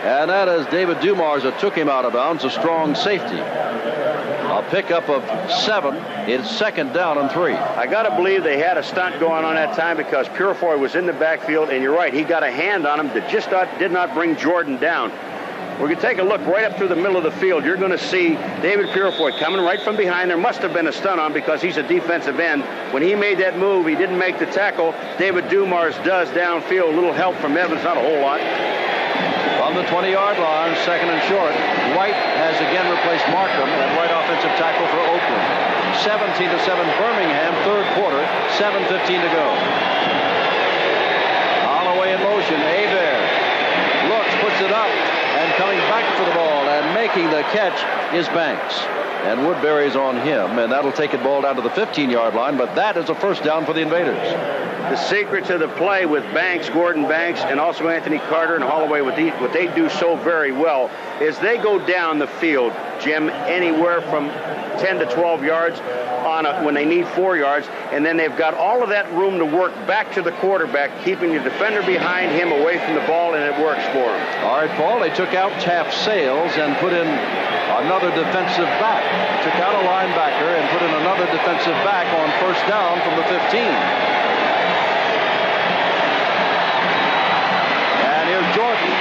And that is David Dumars that took him out of bounds, a strong safety. A pickup of 7. It's 2nd down and 3. I got to believe they had a stunt going on that time because Purifoy was in the backfield, and you're right, he got a hand on him that just did not bring Jordan down. We're going to take a look right up through the middle of the field. You're going to see David Purifoy coming right from behind. There must have been a stunt on because he's a defensive end. When he made that move, he didn't make the tackle. David Dumars does downfield. A little help from Evans, not a whole lot. On the 20-yard line, 2nd and short. White has again replaced Markham at right offensive tackle for Oakland. 17-7 Birmingham, 3rd quarter, 7:15 to go. Holloway in motion. Hebert looks, puts it up, and coming back for the ball and making the catch is Banks. And Woodbury's on him, and that'll take it ball down to the 15-yard line, but that is a 1st down for the Invaders. The secret to the play with Banks, Gordon Banks, and also Anthony Carter and Holloway, what they do so very well is they go down the field, Jim, anywhere from 10 to 12 yards when they need 4 yards, and then they've got all of that room to work back to the quarterback, keeping the defender behind him away from the ball, and it works for him. All right, Paul, they took out Taft Sales and put in another defensive back. Took out a linebacker and put in another defensive back on 1st down from the 15. And here's Jordan.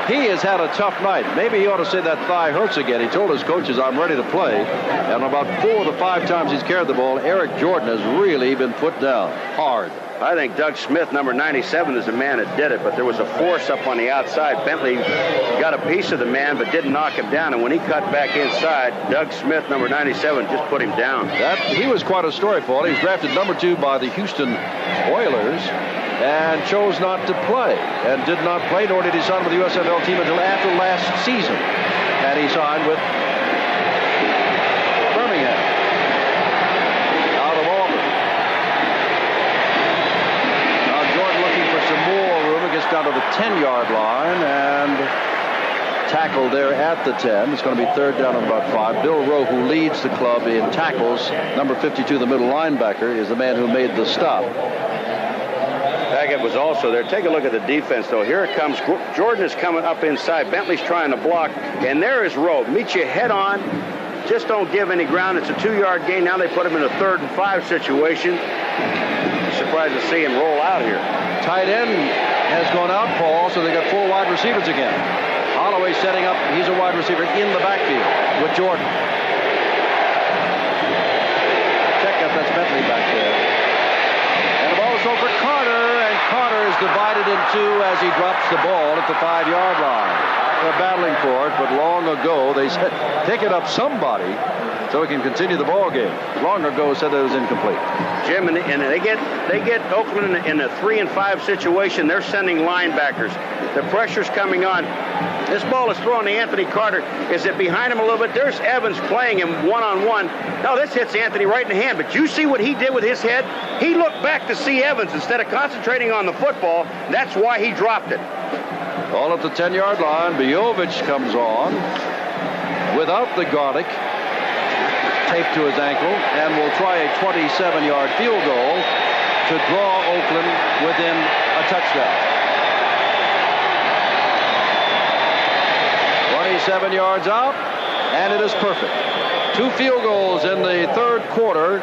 He has had a tough night. Maybe he ought to say that thigh hurts again. He told his coaches, I'm ready to play. And about 4 to 5 times he's carried the ball, Eric Jordan has really been put down hard. I think Doug Smith, number 97, is the man that did it, but there was a force up on the outside. Bentley got a piece of the man, but didn't knock him down. And when he cut back inside, Doug Smith, number 97, just put him down. He was quite a story, Paul. He was drafted number 2 by the Houston Oilers and chose not to play, and did not play, nor did he sign with the USFL team until after last season. And he signed with Birmingham out of Auburn. Now Jordan looking for some more room. It gets down to the 10-yard line and tackled there at the 10. It's going to be 3rd down and about 5. Bill Rowe, who leads the club in tackles, number 52, the middle linebacker, is the man who made the stop. Baggett was also there. Take a look at the defense, though. Here it comes. Jordan is coming up inside. Bentley's trying to block, and there is Rowe. Meet you head on. Just don't give any ground. It's a 2-yard gain. Now they put him in a 3rd and 5 situation. Surprised to see him roll out here. tight end has gone out, Paul, so they got 4 wide receivers again. Holloway setting up. He's a wide receiver in the backfield with Jordan. Check if that's Bentley back there. And the ball is over for Carter, and Carter is divided in 2 as he drops the ball at the 5-yard line. They're battling for it, but long ago they said, pick it up somebody so we can continue the ball game. Long ago said that it was incomplete. Jim, and they get Oakland in a 3 and 5 situation. They're sending linebackers. The pressure's coming on. This ball is thrown to Anthony Carter. Is it behind him a little bit? There's Evans playing him one-on-one. No, this hits Anthony right in the hand. But you see what he did with his head? He looked back to see Evans instead of concentrating on the football. That's why he dropped it. All at the 10-yard line. Bojovich comes on without the garlic taped to his ankle, and will try a 27-yard field goal to draw Oakland within a touchdown. 27 yards out, and it is perfect. 2 field goals in the third quarter,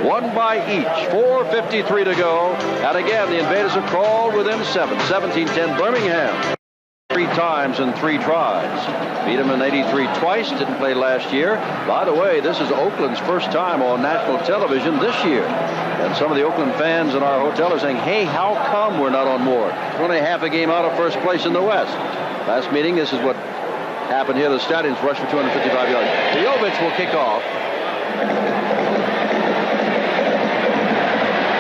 1 by each. 4:53 to go, and again the Invaders have crawled within 7. 17-10 Birmingham. 3 times in 3 tries. Beat them in 83 twice. Didn't play last year. By the way, this is Oakland's first time on national television this year. And some of the Oakland fans in our hotel are saying, hey, how come we're not on more? We're only half a game out of first place in the West. Last meeting, this is what happened here. The Stallions rushed for 255 yards. Bojovich will kick off.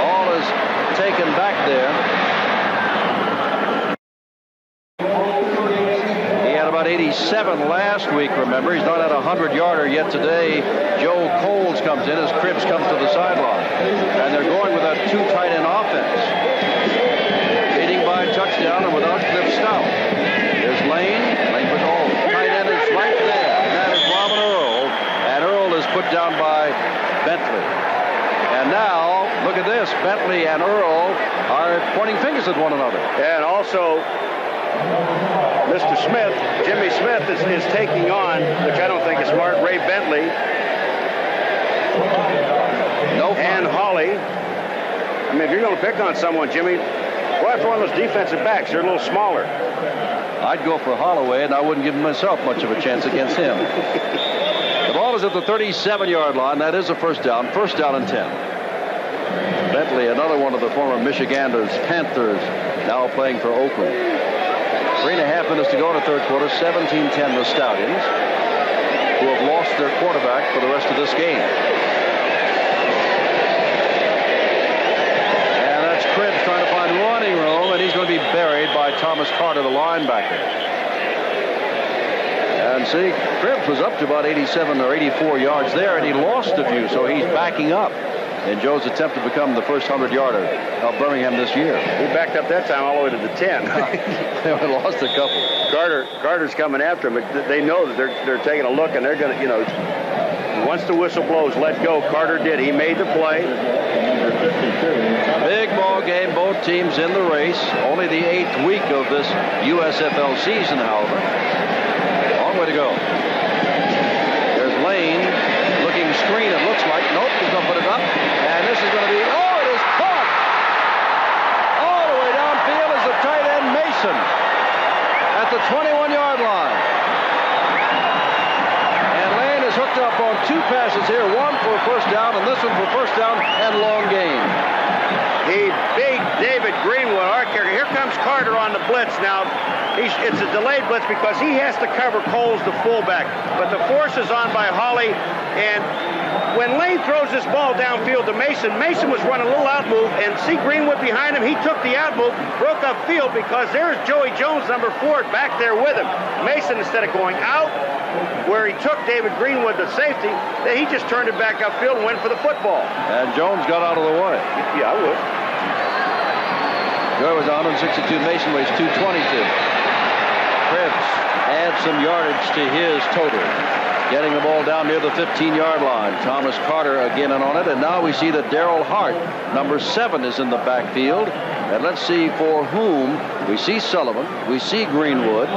Ball is taken back there. 87 last week, remember. He's not at a 100-yarder yet today. Joe Coles comes in as Cribbs comes to the sideline. And they're going with a 2 tight end offense. Leading by touchdown and without Cliff Stout. There's Lane. Lane puts tight end is right there. And that is Robin Earl. And Earl is put down by Bentley. And now, look at this. Bentley and Earl are pointing fingers at one another. And also, Mr. Smith, Jimmy Smith is taking on, which I don't think is smart, Ray Bentley. And Holly. I mean, if you're going to pick on someone, Jimmy, go after one of those defensive backs. They're a little smaller. I'd go for Holloway, and I wouldn't give myself much of a chance against him. The ball is at the 37-yard line. That is a first down. First down and 10. Bentley, another one of the former Michiganders, Panthers, now playing for Oakland. 3.5 minutes to go in the third quarter. 17-10 the Stallions, who have lost their quarterback for the rest of this game. And that's Cribbs trying to find running room, and he's going to be buried by Thomas Carter, the linebacker. And see, Cribbs was up to about 87 or 84 yards there, and he lost a few, so he's backing up in Joe's attempt to become the first 100-yarder of Birmingham this year. He backed up that time all the way to the 10. They lost a couple. Carter's coming after him, but they know that they're taking a look, and they're going to, once the whistle blows, let go. Carter did. He made the play. Big ball game. Both teams in the race. Only the 8th week of this USFL season, however. Long way to go. There's Lane. Looking screen, it looks like. Nope, he's going to put it up. And this is going to be, it is caught! All the way downfield is the tight end Mason at the 21-yard line. And Lane is hooked up on 2 passes here, one for first down and this one for first down and long gain. He big David Greenwood, our kicker. Here comes Carter on the blitz now. It's a delayed blitz because he has to cover Coles, the fullback. But the force is on by Holly. And when Lane throws this ball downfield to Mason, Mason was running a little out move, and see Greenwood behind him. He took the out move, broke up field because there's Joey Jones, number 4, back there with him. Mason, instead of going out where he took David Greenwood to safety, then he just turned it back upfield and went for the football. And Jones got out of the way. Yeah, I would. Joey was 162. Mason weighs 222. Cribbs adds some yardage to his total. Getting the ball down near the 15-yard line. Thomas Carter again in on it. And now we see that Darrell Hart, number 7, is in the backfield. And let's see for whom. We see Sullivan. We see Greenwood.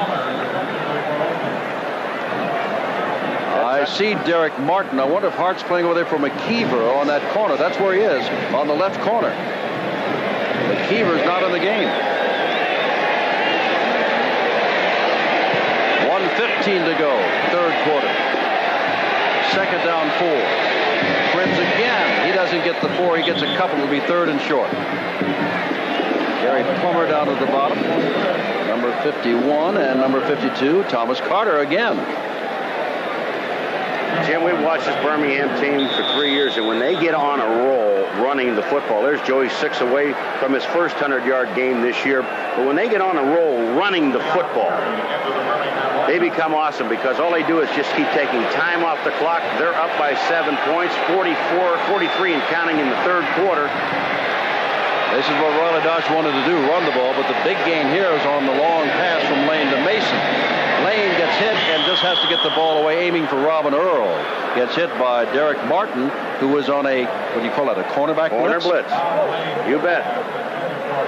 I see Derek Martin. I wonder if Hart's playing over there for McKeever on that corner. That's where he is, on the left corner. McKeever's not in the game. 1:15 to go, third quarter. Second down 4. Crims again. He doesn't get the 4. He gets a couple. It'll be third and short. Gary Plummer down at the bottom. Number 51 and number 52, Thomas Carter again. Jim, we've watched this Birmingham team for 3 years, and when they get on a roll running the football, there's Joey 6 away from his first 100-yard game this year. But when they get on a roll running the football, they become awesome because all they do is just keep taking time off the clock. They're up by 7 points, 43 and counting in the third quarter. This is what Riley Dodge wanted to do, run the ball, but the big gain here is on the long pass from Lane to Mason. Lane gets hit and just has to get the ball away, aiming for Robin Earl. Gets hit by Derek Martin, who was on a, what do you call that, a cornerback blitz? Corner blitz. You bet.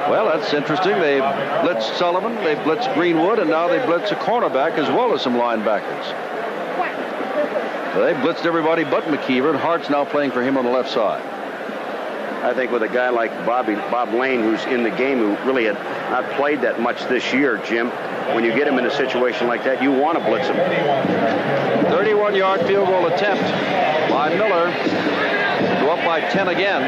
Well, that's interesting. They blitzed Sullivan, they blitzed Greenwood, and now they blitz a cornerback as well as some linebackers. So they blitzed everybody but McKeever, and Hart's now playing for him on the left side. I think with a guy like Bob Lane, who's in the game, who really had not played that much this year, Jim, when you get him in a situation like that, you want to blitz him. 31-yard field goal attempt by Miller. Go up by 10 again.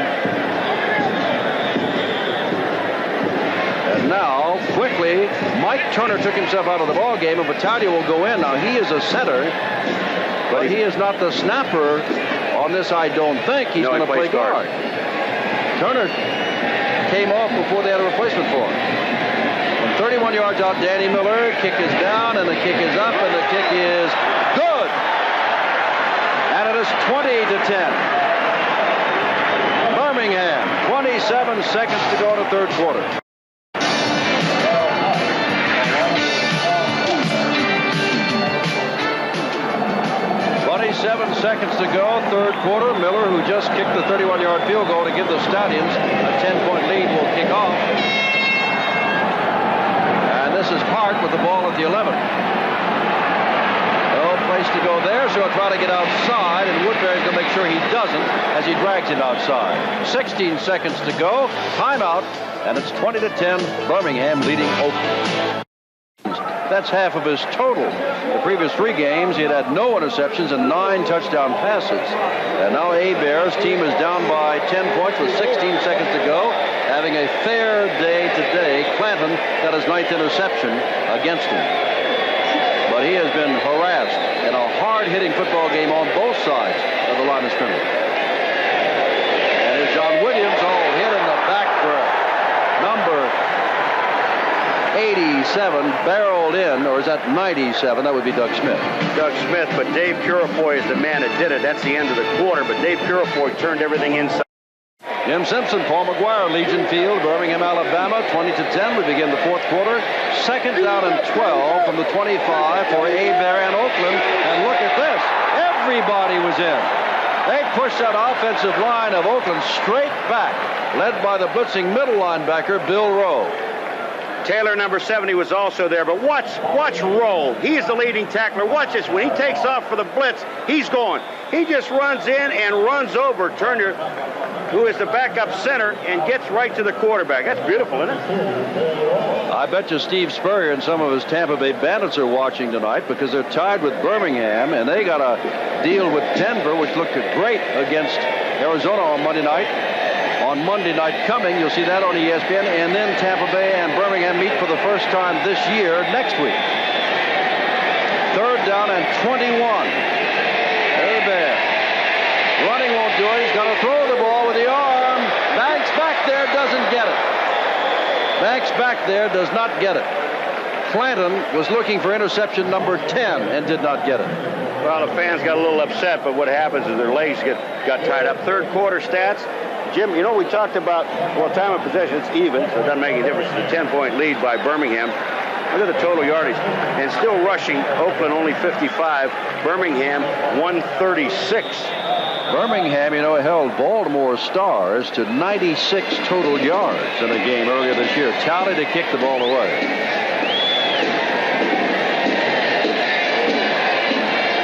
And now, quickly, Mike Turner took himself out of the ball game, and Battaglia will go in. Now, he is a center, but he is not the snapper on this, I don't think. He's going to play guard. Turner came off before they had a replacement for him. From 31 yards out, Danny Miller. Kick is down, and the kick is up, and the kick is good. And it is 20-10. Birmingham, 27 seconds to go in the third quarter. 7 seconds to go, third quarter. Miller, who just kicked the 31-yard field goal to give the Stallions a 10-point lead, will kick off. And this is Hart with the ball at the 11. No place to go there, so he'll try to get outside, and Woodbury's going to make sure he doesn't as he drags him outside. 16 seconds to go, timeout, and it's 20-10, Birmingham leading Oakland. That's half of his total. The previous 3 games, he had no interceptions and 9 touchdown passes. And now Hebert's team is down by 10 points with 16 seconds to go. Having a fair day today, Clanton got his 9th interception against him. But he has been harassed in a hard-hitting football game on both sides of the line of scrimmage. And here's John Williams, hit in the back for number 87, barreled in, or is that 97? That would be Doug Smith. Doug Smith, but Dave Purifoy is the man that did it. That's the end of the quarter, but Dave Purifoy turned everything inside. Jim Simpson, Paul McGuire, Legion Field, Birmingham, Alabama, 20-10. We begin the fourth quarter. Second down and 12 from the 25 for Hebert and Oakland. And look at this. Everybody was in. They pushed that offensive line of Oakland straight back, led by the blitzing middle linebacker, Bill Rowe. Taylor, number 70, was also there, but watch Rowe. He's the leading tackler. Watch this. When he takes off for the blitz, he's going. He just runs in and runs over Turner, who is the backup center, and gets right to the quarterback. That's beautiful, isn't it? I bet you Steve Spurrier and some of his Tampa Bay Bandits are watching tonight because they're tied with Birmingham, and they got a deal with Denver, which looked great against Arizona on Monday night. On Monday night coming, you'll see that on ESPN, and then Tampa Bay and Birmingham meet for the first time this year next week. Third down and 21. Hebert. Running won't do it. He's going to throw the ball with the arm. Banks back there, doesn't get it. Banks back there does not get it. Clanton was looking for interception number 10 and did not get it. Well, the fans got a little upset, but what happens is their legs got tied up. Third quarter stats. Jim, you know, we talked about, well, time of possession, it's even, so it doesn't make any difference. It's a 10-point lead by Birmingham. Look at the total yardage. And still rushing, Oakland only 55, Birmingham 136. Birmingham, you know, held Baltimore Stars to 96 total yards in a game earlier this year. Talley to kick the ball away.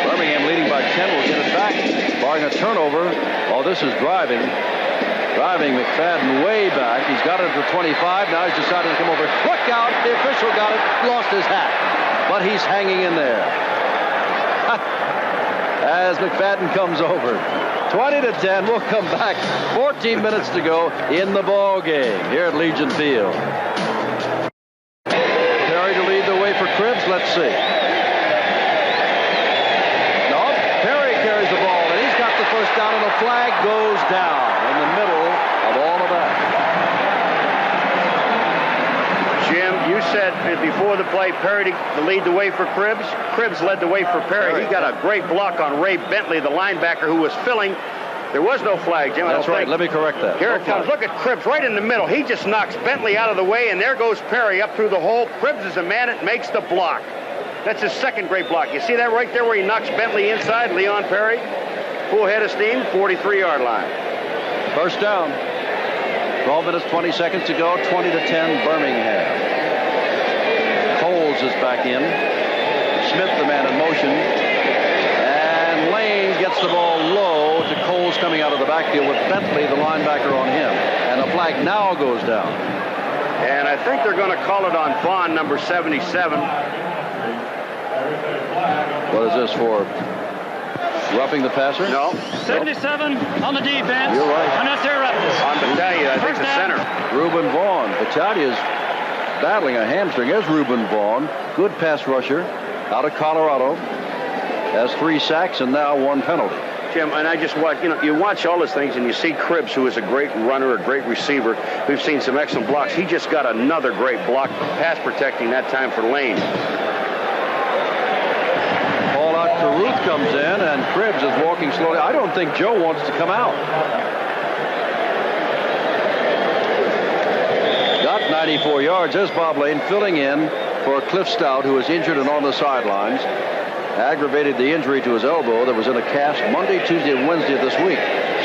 Birmingham leading by 10 will get it back, barring a turnover. Oh, this is driving. Driving McFadden way back. He's got it to 25. Now he's decided to come over. Look out. The official got it. Lost his hat. But he's hanging in there. As McFadden comes over. 20-10. We'll come back. 14 minutes to go in the ball game here at Legion Field. Perry to lead the way for Cribbs. Let's see. No, Perry carries the ball, and he's got the first down, and the flag goes down in the middle of all of that. Jim, you said before the play, Perry to lead the way for Cribbs. Cribbs led the way for Perry. He got a great block on Ray Bentley, the linebacker who was filling. There was no flag, Jim. That's right. Let me correct that. Here it comes. Look at Cribbs right in the middle. He just knocks Bentley out of the way, and there goes Perry up through the hole. Cribbs is a man that makes the block. That's his second great block. You see that right there where he knocks Bentley inside, Leon Perry? Full head of steam, 43-yard line. First down. 12 minutes, 20 seconds to go. 20-10 Birmingham. Coles is back in. Smith, the man in motion. And Lane gets the ball low to Coles coming out of the backfield with Bentley, the linebacker, on him. And the flag now goes down. And I think they're going to call it on Vaughn, number 77. What is this for? Roughing the passer? No. 77 on the defense. You're right. Unnecessary roughness. On Battaglia, I think the center. Reuben Vaughn. Battaglia's battling a hamstring. There's Reuben Vaughn. Good pass rusher out of Colorado. Has 3 sacks and now 1 penalty. Jim, and I just watch, you watch all these things and you see Cribbs, who is a great runner, a great receiver. We've seen some excellent blocks. He just got another great block, pass protecting that time for Lane. Caruth comes in, and Cribbs is walking slowly. I don't think Joe wants to come out. Got 94 yards. There's Bob Lane filling in for Cliff Stout, who is injured and on the sidelines. Aggravated the injury to his elbow that was in a cast Monday, Tuesday, and Wednesday of this week.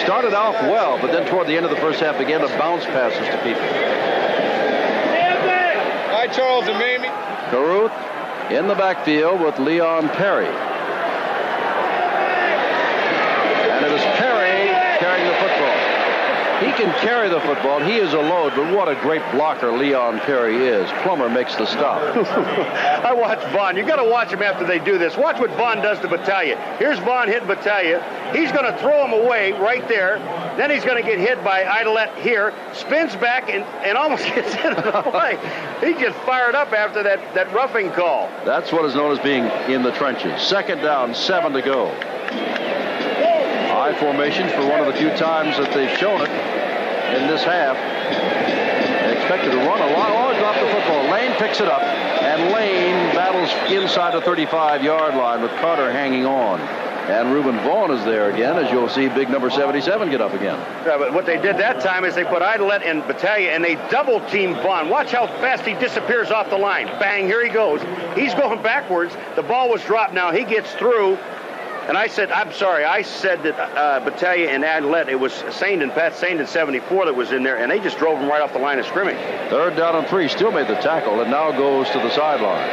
Started off well, but then toward the end of the first half began to bounce passes to people. Hi, Charles and Mamie. Caruth in the backfield with Leon Perry. And it is Perry carrying the football. He can carry the football. He is a load, but what a great blocker Leon Perry is. Plummer makes the stop. I watch Vaughn. You got to watch him after they do this. Watch what Vaughn does to Battaglia. Here's Vaughn hitting Battaglia. He's going to throw him away right there. Then he's going to get hit by Idolette here. Spins back and almost gets into the play. He just fired up after that roughing call. That's what is known as being in the trenches. Second down, 7 to go. High formations for one of the few times that they've shown it in this half. They expected to run a lot. Oh, dropped the football. Lane picks it up, and Lane battles inside the 35-yard line with Carter hanging on. And Reuben Vaughn is there again, as you'll see big number 77 get up again. Yeah, but what they did that time is they put Idolette and Battaglia, and they double-team Vaughn. Watch how fast he disappears off the line. Bang, here he goes. He's going backwards. The ball was dropped now. He gets through. And I said, I'm sorry, I said that Battaglia and Idolette, it was Pat Saindon 74 that was in there, and they just drove him right off the line of scrimmage. Third down and 3, still made the tackle, and now goes to the sidelines.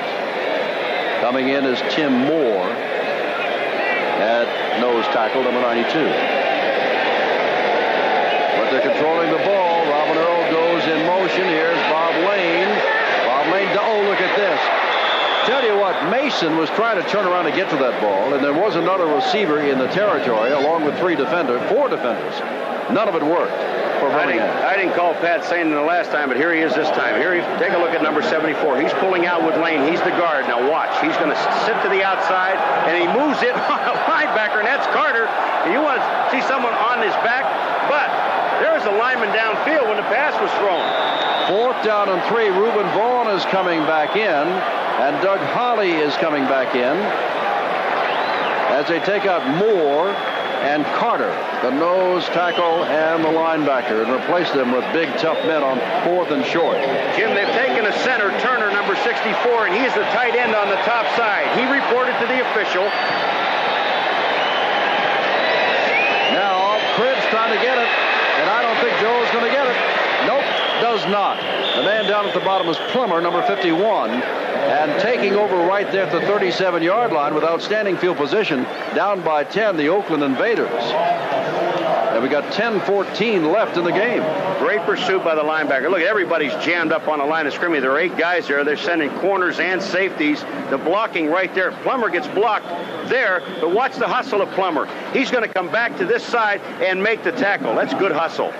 Coming in is Tim Moore at nose tackle, number 92. But they're controlling the ball. Robin Earl goes in motion. Here's Bob Lane. Bob Lane, oh, look at this. Tell you what, Mason was trying to turn around to get to that ball, and there was another receiver in the territory along with 4 defenders. None of it worked for Birmingham. I didn't call Pat Saindon the last time, but here he is this time. Take a look at number 74. He's pulling out with Lane. He's the guard. Now watch. He's going to sit to the outside, and he moves it on a linebacker, and that's Carter. And you want to see someone on his back, but there's a lineman downfield when the pass was thrown. Fourth down and 3. Reuben Vaughn is coming back in, and Doug Holly is coming back in as they take out Moore and Carter, the nose tackle and the linebacker, and replace them with big, tough men on 4th and short. Jim, they've taken a center, Turner, number 64, and he is the tight end on the top side. He reported to the official. Now, Cribbs trying to get it, and I don't think Joe's going to get it. Nope, does not. The man down at the bottom is Plummer, number 51, and taking over right there at the 37-yard line with outstanding field position, down by 10, the Oakland Invaders. And we got 10-14 left in the game. Great pursuit by the linebacker. Look, everybody's jammed up on the line of scrimmage. There are 8 guys there. They're sending corners and safeties. The blocking right there. Plummer gets blocked there, but watch the hustle of Plummer. He's going to come back to this side and make the tackle. That's good hustle.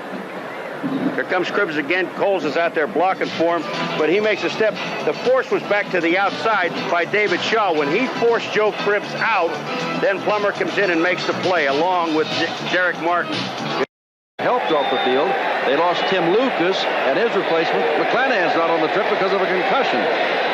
Here comes Cribbs again. Coles is out there blocking for him, but he makes a step. The force was back to the outside by David Shaw. When he forced Joe Cribbs out, then Plummer comes in and makes the play along with Derek Martin. Helped off the field. They lost Tim Lucas and his replacement. McClanahan's not on the trip because of a concussion.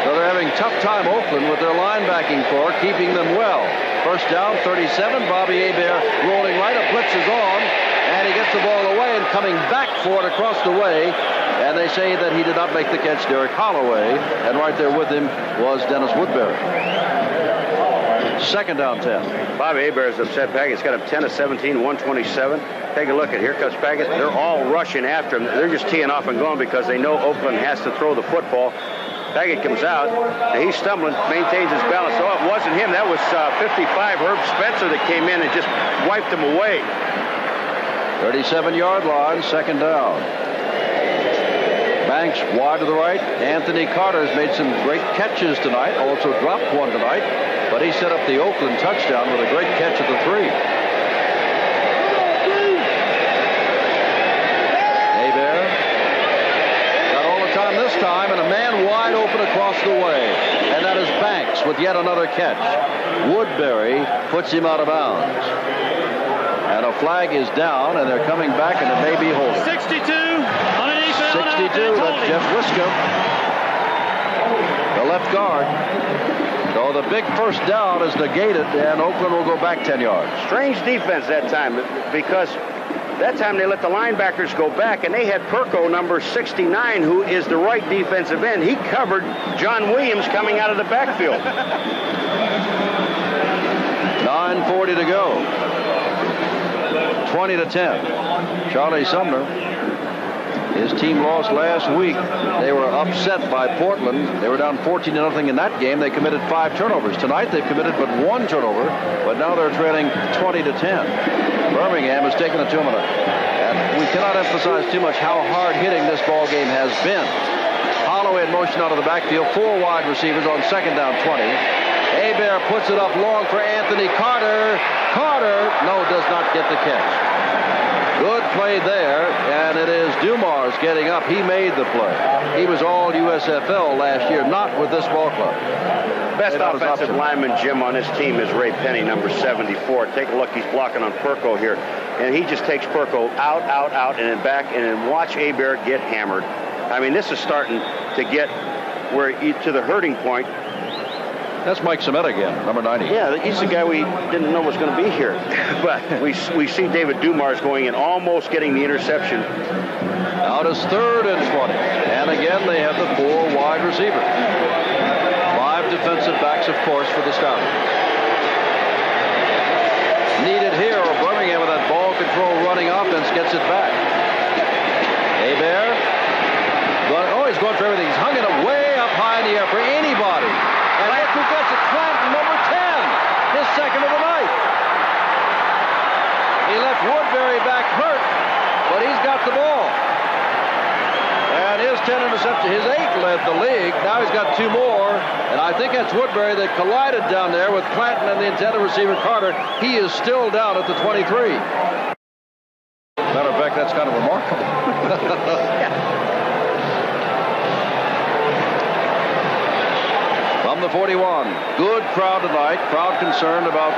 So they're having tough time, Oakland, with their linebacking core, keeping them well. First down, 37. Bobby Hebert rolling right. A blitz is on. And he gets the ball away and coming back for it across the way. And they say that he did not make the catch, Derek Holloway. And right there with him was Dennis Woodbury. Second down, 10. Bobby Hebert is upset. Packett's got him 10-17, 127. Take a look at here comes Packett. They're all rushing after him. They're just teeing off and going because they know Oakland has to throw the football. Packett comes out. He's stumbling, maintains his balance. Oh, it wasn't him. That was 55, Herb Spencer, that came in and just wiped him away. 37-yard line, second down. Banks wide to the right. Anthony Carter's made some great catches tonight. Also dropped one tonight. But he set up the Oakland touchdown with a great catch at the 3. Hebert got all the time this time, and a man wide open across the way. And that is Banks with yet another catch. Woodbury puts him out of bounds. And a flag is down, and they're coming back, and it may be holding. 62 underneath. 62, that's Jeff Wiscombe, the left guard. So the big first down is negated, and Oakland will go back 10 yards. Strange defense that time, because that time they let the linebackers go back, and they had Perko, number 69, who is the right defensive end. He covered John Williams coming out of the backfield. 9:40 to go. 20-10. Charlie Sumner. His team lost last week. They were upset by Portland. They were down 14-0 in that game. They committed 5 turnovers. Tonight they've committed but 1 turnover, but now they're trailing 20-10. Birmingham has taken it to them, and we cannot emphasize too much how hard-hitting this ball game has been. Holloway in motion out of the backfield. 4 wide receivers on second down, 20. Hebert puts it up long for Anthony Carter. Carter, no, does not get the catch. Good play there, and it is Dumars getting up. He made the play. He was all USFL last year, not with this ball club. Best offensive lineman, Jim, on this team is Ray Penny, number 74. Take a look. He's blocking on Perko here. And he just takes Perko out, and then back, and then watch Hebert get hammered. I mean, this is starting to get to the hurting point. That's Mike Sametta again, number 90. Yeah, he's the guy we didn't know was going to be here. But we see David Dumars going in, almost getting the interception. Out is 3rd and 20. And again, they have the 4 wide receivers. 5 defensive backs, of course, for the Stallions. Needed here, or Birmingham with that ball control running offense gets it back. Hebert. He's going for everything. He's hung it up way up high in the air for anybody. And look who gets it. Clanton, number 10. His second of the night. He left Woodbury back hurt, but he's got the ball. And his 10 interception, his 8 led the league. Now he's got 2 more. And I think that's Woodbury that collided down there with Clanton and the intended receiver Carter. He is still down at the 23. Matter of fact, that's kind of remarkable. From the 41, good crowd tonight. Crowd concerned about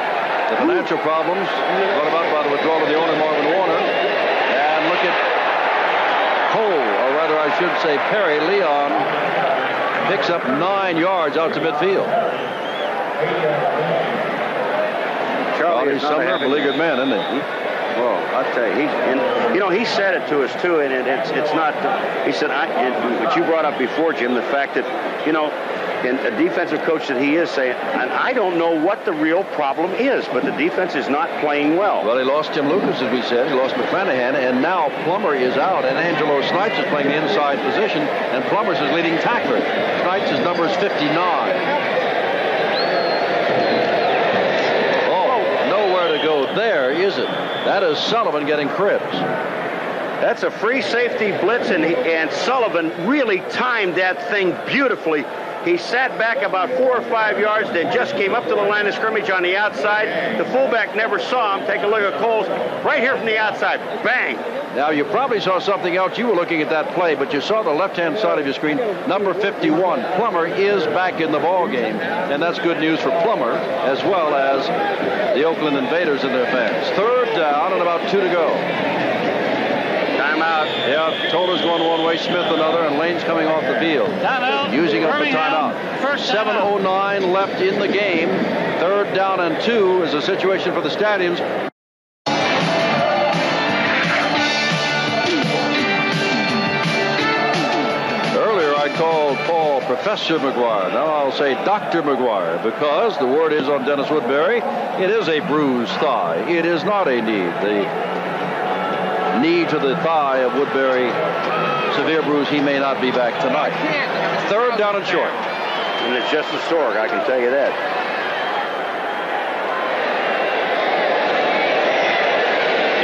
the financial problems brought about by the withdrawal of the owner, Marvin Warner. And look at Cole, or rather I should say Perry Leon, picks up 9 yards out to midfield. Charlie Sumner, a beleaguered man, isn't he? Well, I'll tell you, he said it to us too, and it's not. He said, what you brought up before, Jim, the fact that, and a defensive coach that he is saying, and I don't know what the real problem is, but the defense is not playing well. Well, he lost Tim Lucas, as we said. He lost McClanahan, and now Plummer is out, and Angelo Snipes is playing the inside position, and Plummer's his leading tackler. Snipes' number is 59. Oh, nowhere to go there, is it? That is Sullivan getting cribs. That's a free safety blitz, and Sullivan really timed that thing beautifully. He sat back about 4 or 5 yards, then just came up to the line of scrimmage on the outside. The fullback never saw him. Take a look at Coles right here from the outside. Bang! Now, you probably saw something else. You were looking at that play, but you saw the left-hand side of your screen. Number 51, Plummer, is back in the ball game, and that's good news for Plummer as well as the Oakland Invaders and their fans. 3rd down and about 2 to go. Timeout. Yeah, Toller's going one way, Smith another, and Lane's coming off the field. Timeout. Using up the timeout. First 7:09 left in the game. 3rd down and 2 is the situation for the Stallions. Earlier I called Paul Professor McGuire. Now I'll say Dr. McGuire, because the word is on Dennis Woodbury, it is a bruised thigh. It is not a knee. The knee to the thigh of Woodbury, severe bruise. He may not be back tonight. 3rd down and short. And it's just historic, I can tell you that.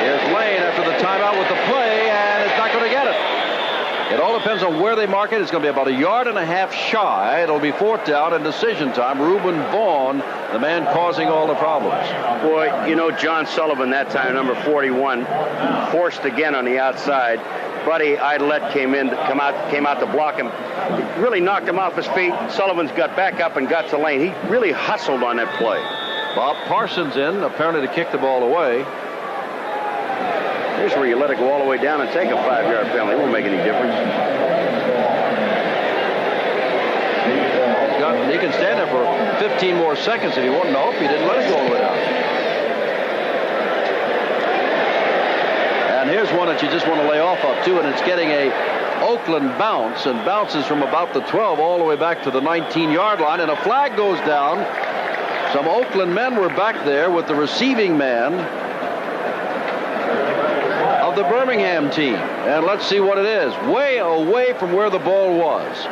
Here's Lane after the timeout with the play, and it's not going to get it. It all depends on where they mark it. It's going to be about 1.5 yards shy. It'll be 4th down and decision time. Reuben Vaughn, the man causing all the problems. Boy, you know, John Sullivan that time, number 41, forced again on the outside. Buddy Idlette came out to block him. He really knocked him off his feet. Sullivan's got back up and got to Lane. He really hustled on that play. Bob Parsons in, apparently to kick the ball away. Here's where you let it go all the way down and take a 5-yard penalty. It won't make any difference. He can stand there for 15 more seconds if he wanted. Nope, he didn't let it go all the way down. And here's one that you just want to lay off of, too, and it's getting a Oakland bounce, and bounces from about the 12 all the way back to the 19-yard line, and a flag goes down. Some Oakland men were back there with the receiving man of the Birmingham team. And let's see what it is. Way away from where the ball was.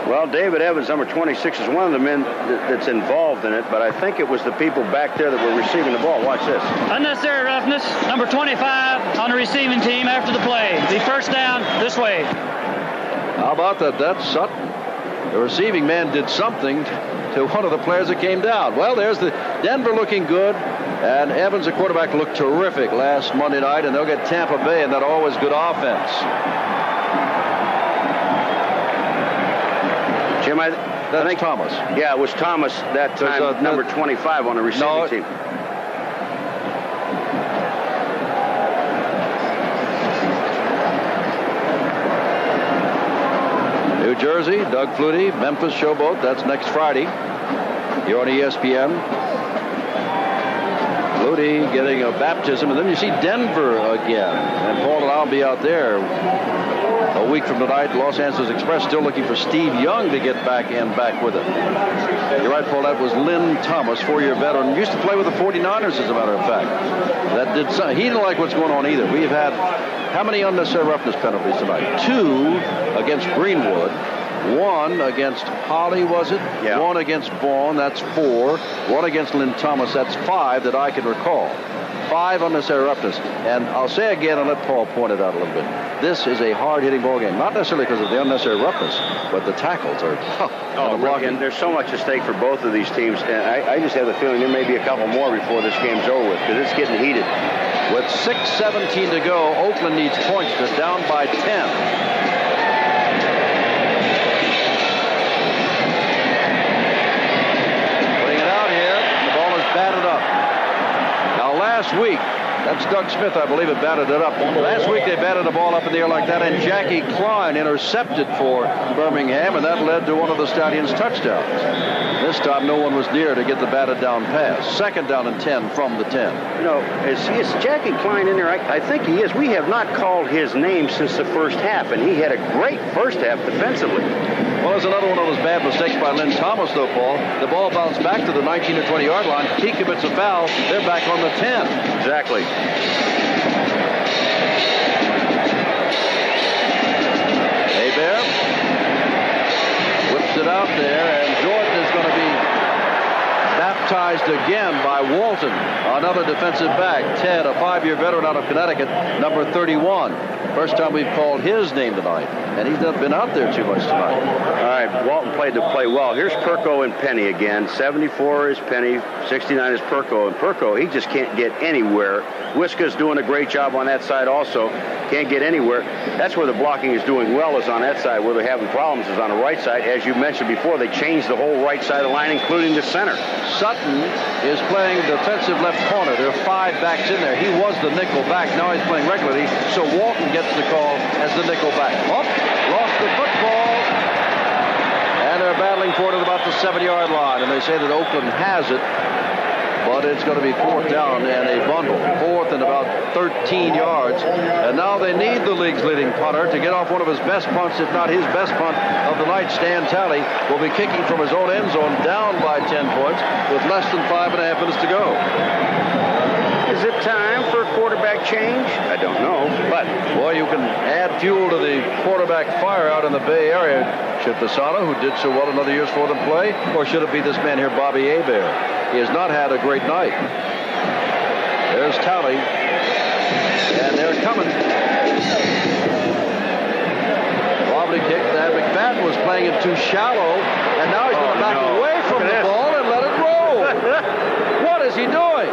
Well, David Evans, number 26, is one of the men that's involved in it, but I think it was the people back there that were receiving the ball. Watch this. Unnecessary roughness. Number 25 on the receiving team after the play. The 1st down this way. How about that? That's Sutton. The receiving man did something to one of the players that came down. Well, there's the Denver looking good, and Evans, the quarterback, looked terrific last Monday night, and they'll get Tampa Bay in that always good offense. Jim, I think Thomas. Yeah, it was Thomas that time, number 25 on the receiving team. New Jersey, Doug Flutie, Memphis Showboat. That's next Friday. You're on ESPN. Flutie getting a baptism, and then you see Denver again. And Paul and I'll be out there a week from tonight. Los Angeles Express still looking for Steve Young to get back with it. You're right, Paul. That was Lynn Thomas, 4-year veteran. Used to play with the 49ers, as a matter of fact. That did something. He didn't like what's going on either. We've had how many unnecessary roughness penalties tonight? 2 against Greenwood. 1 against Holly, was it? Yeah. 1 against Vaughn, that's 4. 1 against Lynn Thomas, that's 5 that I can recall. 5 unnecessary roughness. And I'll say again, and let Paul point it out a little bit. This is a hard-hitting ball game. Not necessarily because of the unnecessary roughness, but the tackles are tough. And there's so much at stake for both of these teams. And I just have the feeling there may be a couple more before this game's over with, because it's getting heated. With 6:17 to go, Oakland needs points. They're down by 10. Batted up. Now last week, that's Doug Smith, I believe, had batted it up. Last week they batted the ball up in the air like that, and Jackie Klein intercepted for Birmingham, and that led to one of the Stallions' touchdowns. This time no one was near to get the batted down pass. 2nd down and 10 from the 10. You know, is Jackie Klein in there? I think he is. We have not called his name since the first half, and he had a great first half defensively. Well, there's another one of those bad mistakes by Lynn Thomas, though, Paul. The ball bounced back to the 19 or 20-yard line. He commits a foul. They're back on the 10. Exactly. Hebert whips it out there, and Jordan is going to be baptized again by Walton, another defensive back. Ted, a 5-year veteran out of Connecticut, number 31. First time we've called his name tonight, and he's not been out there too much tonight. All right, Walton played to play well. Here's Perko and Penny again. 74 is Penny, 69 is Perko. And Perko, he just can't get anywhere. Wiska's doing a great job on that side also. Can't get anywhere. That's where the blocking is doing well, is on that side. Where they're having problems is on the right side. As you mentioned before, they changed the whole right side of the line, including the center. Sutton is playing defensive left corner. There are 5 backs in there. He was the nickel back. Now he's playing regularly, so Walton gets the call as the nickel back. Lost the football. And they're battling for it at about the 7-yard line. And they say that Oakland has it, but it's going to be 4th down and a bundle. 4th and about 13 yards. And now they need the league's leading punter to get off one of his best punts, if not his best punt of the night. Stan Talley will be kicking from his own end zone, down by 10 points with less than 5.5 minutes to go. Is it time for a quarterback change? I don't know, but boy, you can add fuel to the quarterback fire out in the Bay Area. Should Fasano, who did so well in other years for them, play? Or should it be this man here, Bobby Hebert? He has not had a great night. There's Talley. And they're coming. Wobbly kick. That McFadden was playing it too shallow. And now he's going to back away from the ball and let it roll. What is he doing?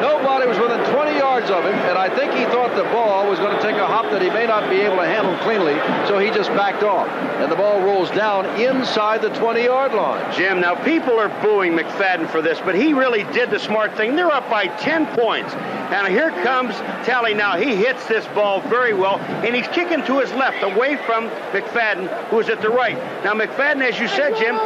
Nobody was within 20 yards of him, and I think he thought the ball was going to take a hop that he may not be able to handle cleanly, so he just backed off. And the ball rolls down inside the 20-yard line. Jim, now people are booing McFadden for this, but he really did the smart thing. They're up by 10 points. And here comes Talley now. He hits this ball very well, and he's kicking to his left, away from McFadden, who is at the right. Now, McFadden, as you said, Jim,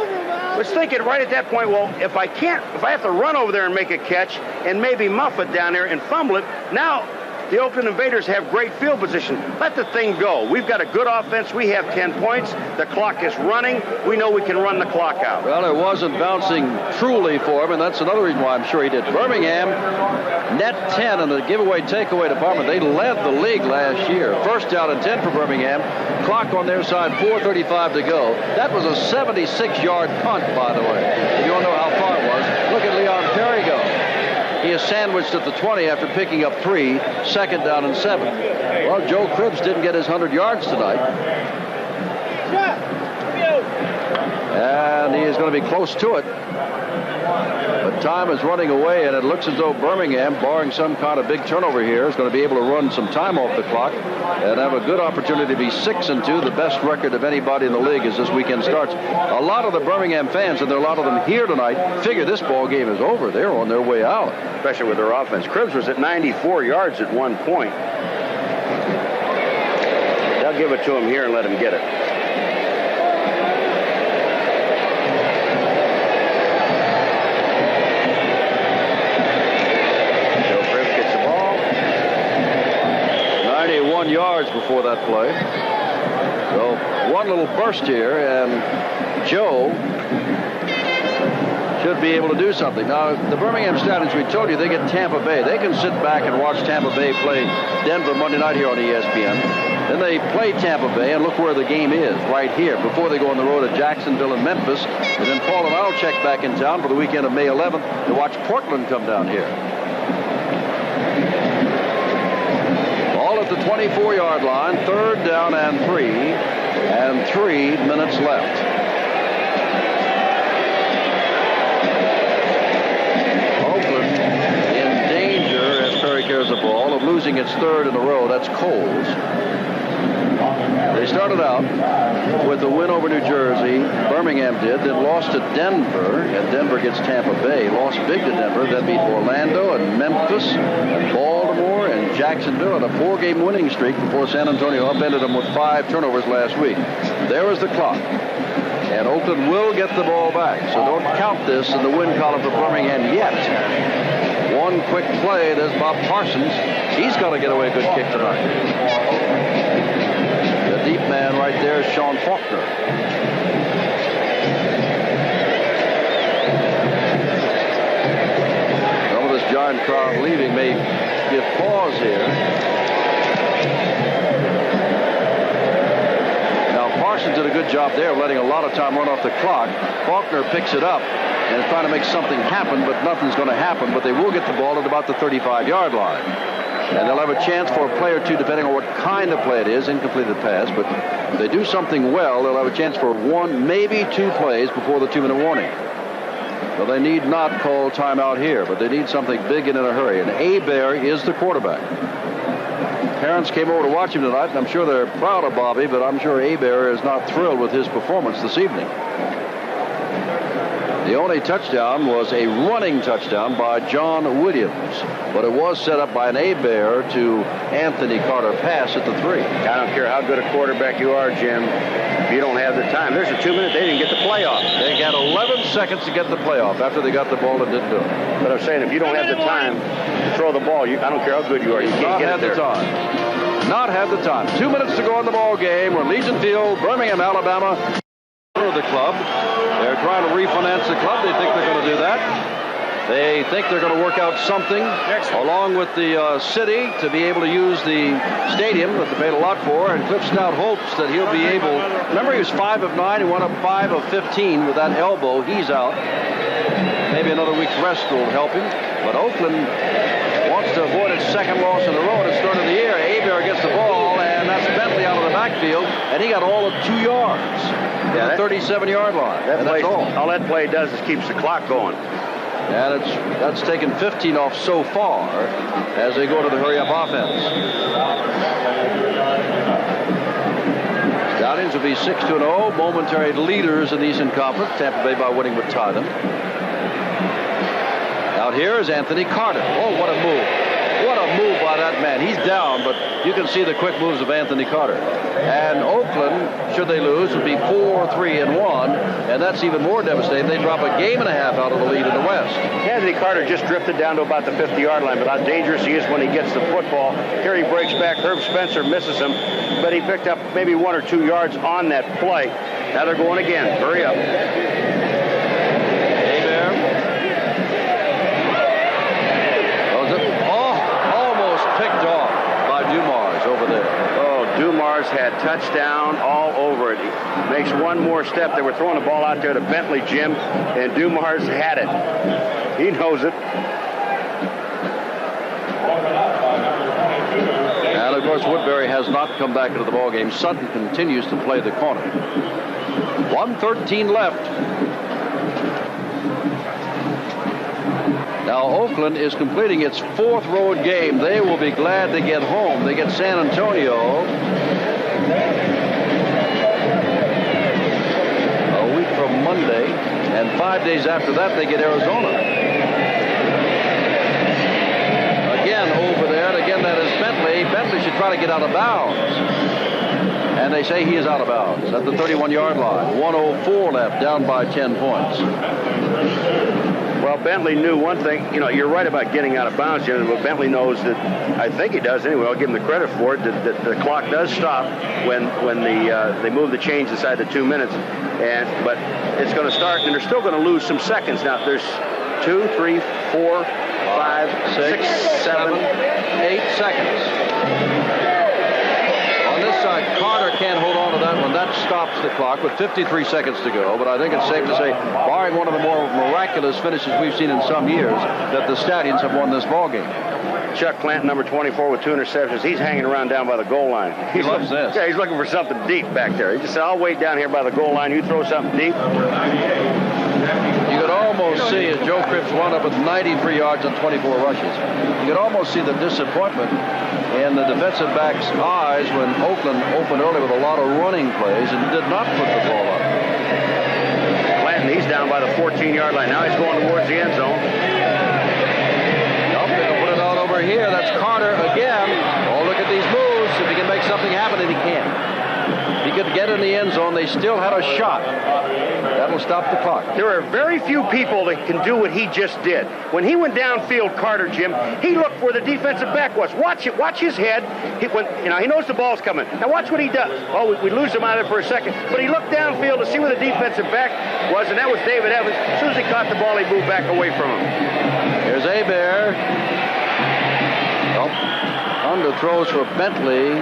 was thinking right at that point, well, if I have to run over there and make a catch and maybe muff it down there and fumble it, now the Oakland Invaders have great field position. Let the thing go. We've got a good offense. We have 10 points. The clock is running. We know we can run the clock out. Well, it wasn't bouncing truly for him, and that's another reason why I'm sure he did. Birmingham, net 10 in the giveaway takeaway department. They led the league last year. First down and 10 for Birmingham. Clock on their side, 4:35 to go. That was a 76-yard punt, by the way. If you want to know how far it was, look at Leon Perry go. He is sandwiched at the 20 after picking up 3, 2nd down and 7. Well, Joe Cribbs didn't get his 100 yards tonight. And he is going to be close to it. But time is running away, and it looks as though Birmingham, barring some kind of big turnover here, is going to be able to run some time off the clock and have a good opportunity to be 6-2, the best record of anybody in the league as this weekend starts. A lot of the Birmingham fans, and there are a lot of them here tonight, figure this ball game is over. They're on their way out. Especially with their offense. Cribbs was at 94 yards at one point. They'll give it to him here and let him get it. Yards before that play. So one little burst here, and Joe should be able to do something. Now, the Birmingham Stallions, we told you, they get Tampa Bay. They can sit back and watch Tampa Bay play Denver Monday night here on ESPN. Then they play Tampa Bay, and look where the game is, right here, before they go on the road to Jacksonville and Memphis. And then Paul and I'll check back in town for the weekend of May 11th to watch Portland come down here. The 24-yard line, 3rd down and 3 minutes left. Oakland in danger as Perry carries the ball of losing its 3rd in a row. That's Coles. They started out with a win over New Jersey. Birmingham did, then lost to Denver, and Denver gets Tampa Bay. Lost big to Denver, then beat Orlando and Memphis and Baltimore and Jacksonville on a 4-game winning streak before San Antonio upended them with 5 turnovers last week. There is the clock. And Oakland will get the ball back, so don't count this in the win column for Birmingham yet. One quick play, there's Bob Parsons. He's got to get away a good kick tonight. The deep man right there is Sean Faulkner. Some of this giant crowd leaving may give pause here. Now Parsons did a good job there of letting a lot of time run off the clock. Faulkner picks it up. and trying to make something happen, but nothing's going to happen. But they will get the ball at about the 35-yard line. And they'll have a chance for a play or two, depending on what kind of play it is, incompleted pass. But if they do something well, they'll have a chance for one, maybe two plays before the 2-minute warning. Well, they need not call timeout here, but they need something big and in a hurry. And Hebert is the quarterback. Parents came over to watch him tonight, and I'm sure they're proud of Bobby, but I'm sure Hebert is not thrilled with his performance this evening. The only touchdown was a running touchdown by John Williams, but it was set up by an Hebert to Anthony Carter pass at the 3. I don't care how good a quarterback you are, Jim. If you don't have the time, there's a 2-minute. They didn't get the playoff. They had 11 seconds to get the playoff after they got the ball and didn't do it. But I'm saying, if you don't have the time to throw the ball, I don't care how good you are, you can't get it there. Not have the time. Not have the time. 2 minutes to go in the ball game. We're Legion Field, Birmingham, Alabama. The club. They're trying to refinance the club. They think they're going to do that. They think they're going to work out something along with the city to be able to use the stadium that they paid a lot for. And Cliff Stout hopes that he'll be able. Remember, he was 5 of 9. He went up 5 of 15 with that elbow. He's out. Maybe another week's rest will help him. But Oakland wants to avoid its second loss in a row at the start of the year. Hebert gets the ball, and that's Bentley out of the backfield, and he got all of 2 yards. Yeah, the 37-yard line. That's all that play does is keeps the clock going. And that's taken 15 off so far as they go to the hurry-up offense. Stallions will be 6-0, momentary leaders in the Eastern Conference. Tampa Bay by winning would tie them. Out here is Anthony Carter. Oh, what a move. What a move by that man. He's down, but you can see the quick moves of Anthony Carter. And Oakland, should they lose, would be 4-3-1, and that's even more devastating. They drop a game and a half out of the lead in the West. Anthony Carter just drifted down to about the 50-yard line, but how dangerous he is when he gets the football. Here he breaks back. Herb Spencer misses him, but he picked up maybe 1 or 2 yards on that play. Now they're going again. Hurry up. Dumars had touchdown all over it. He makes one more step. They were throwing the ball out there to Bentley, Jim, and Dumars had it. He knows it. And, of course, Woodbury has not come back into the ballgame. Sutton continues to play the corner. 1:13 left. Now, Oakland is completing its 4th road game. They will be glad to get home. They get San Antonio a week from Monday, and 5 days after that, they get Arizona. Again, over there, and again, that is Bentley. Bentley should try to get out of bounds. And they say he is out of bounds at the 31-yard line. 1:04 left, down by 10 points. Well, Bentley knew one thing. You know, you're right about getting out of bounds, Jim, but Bentley knows that, I think he does anyway, I'll give him the credit for it, that the clock does stop when they move the chains inside the 2 minutes. But it's going to start, and they're still going to lose some seconds. Now, there's 2, 3, 4, 5, 6, 7, 8 seconds. On this side, Carter can't hold on to that one. That stops the clock with 53 seconds to go. But I think it's safe to say, barring one of the more miraculous finishes we've seen in some years, that the Stallions have won this ballgame. Chuck Clanton, number 24, with 2 interceptions. He's hanging around down by the goal line. He loves this. Yeah, he's looking for something deep back there. He just said, I'll wait down here by the goal line. You throw something deep. You could almost see, as Joe Cripps wound up with 93 yards and 24 rushes, you could almost see the disappointment in the defensive back's eyes when Oakland opened early with a lot of running plays and did not put the ball up. Clanton, he's down by the 14-yard line. Now he's going towards the end zone. Nope, they'll put it out over here. That's Carter again. Oh, look at these moves. If he can make something happen, and he can't. He could get in the end zone. They still had a shot. That'll stop the clock. There are very few people that can do what he just did. When he went downfield, Carter, Jim, he looked where the defensive back was. Watch it. Watch his head. He knows the ball's coming. Now watch what he does. Oh, we lose him out of there for a second. But he looked downfield to see where the defensive back was, and that was David Evans. As soon as he caught the ball, he moved back away from him. Here's Hebert. Underthrows for Bentley.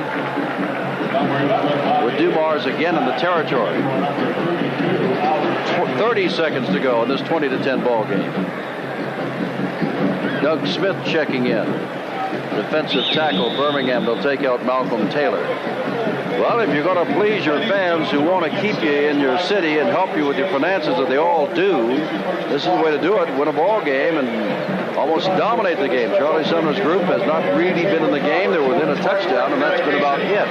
With Dumars again in the territory. 30 seconds to go in this 20-10 ball game. Doug Smith checking in. Defensive tackle, Birmingham. They'll take out Malcolm Taylor. Well, if you're going to please your fans who want to keep you in your city and help you with your finances, that they all do, this is the way to do it. Win a ball game and almost dominate the game. Charlie Sumner's group has not really been in the game. They're within a touchdown, and that's been about it.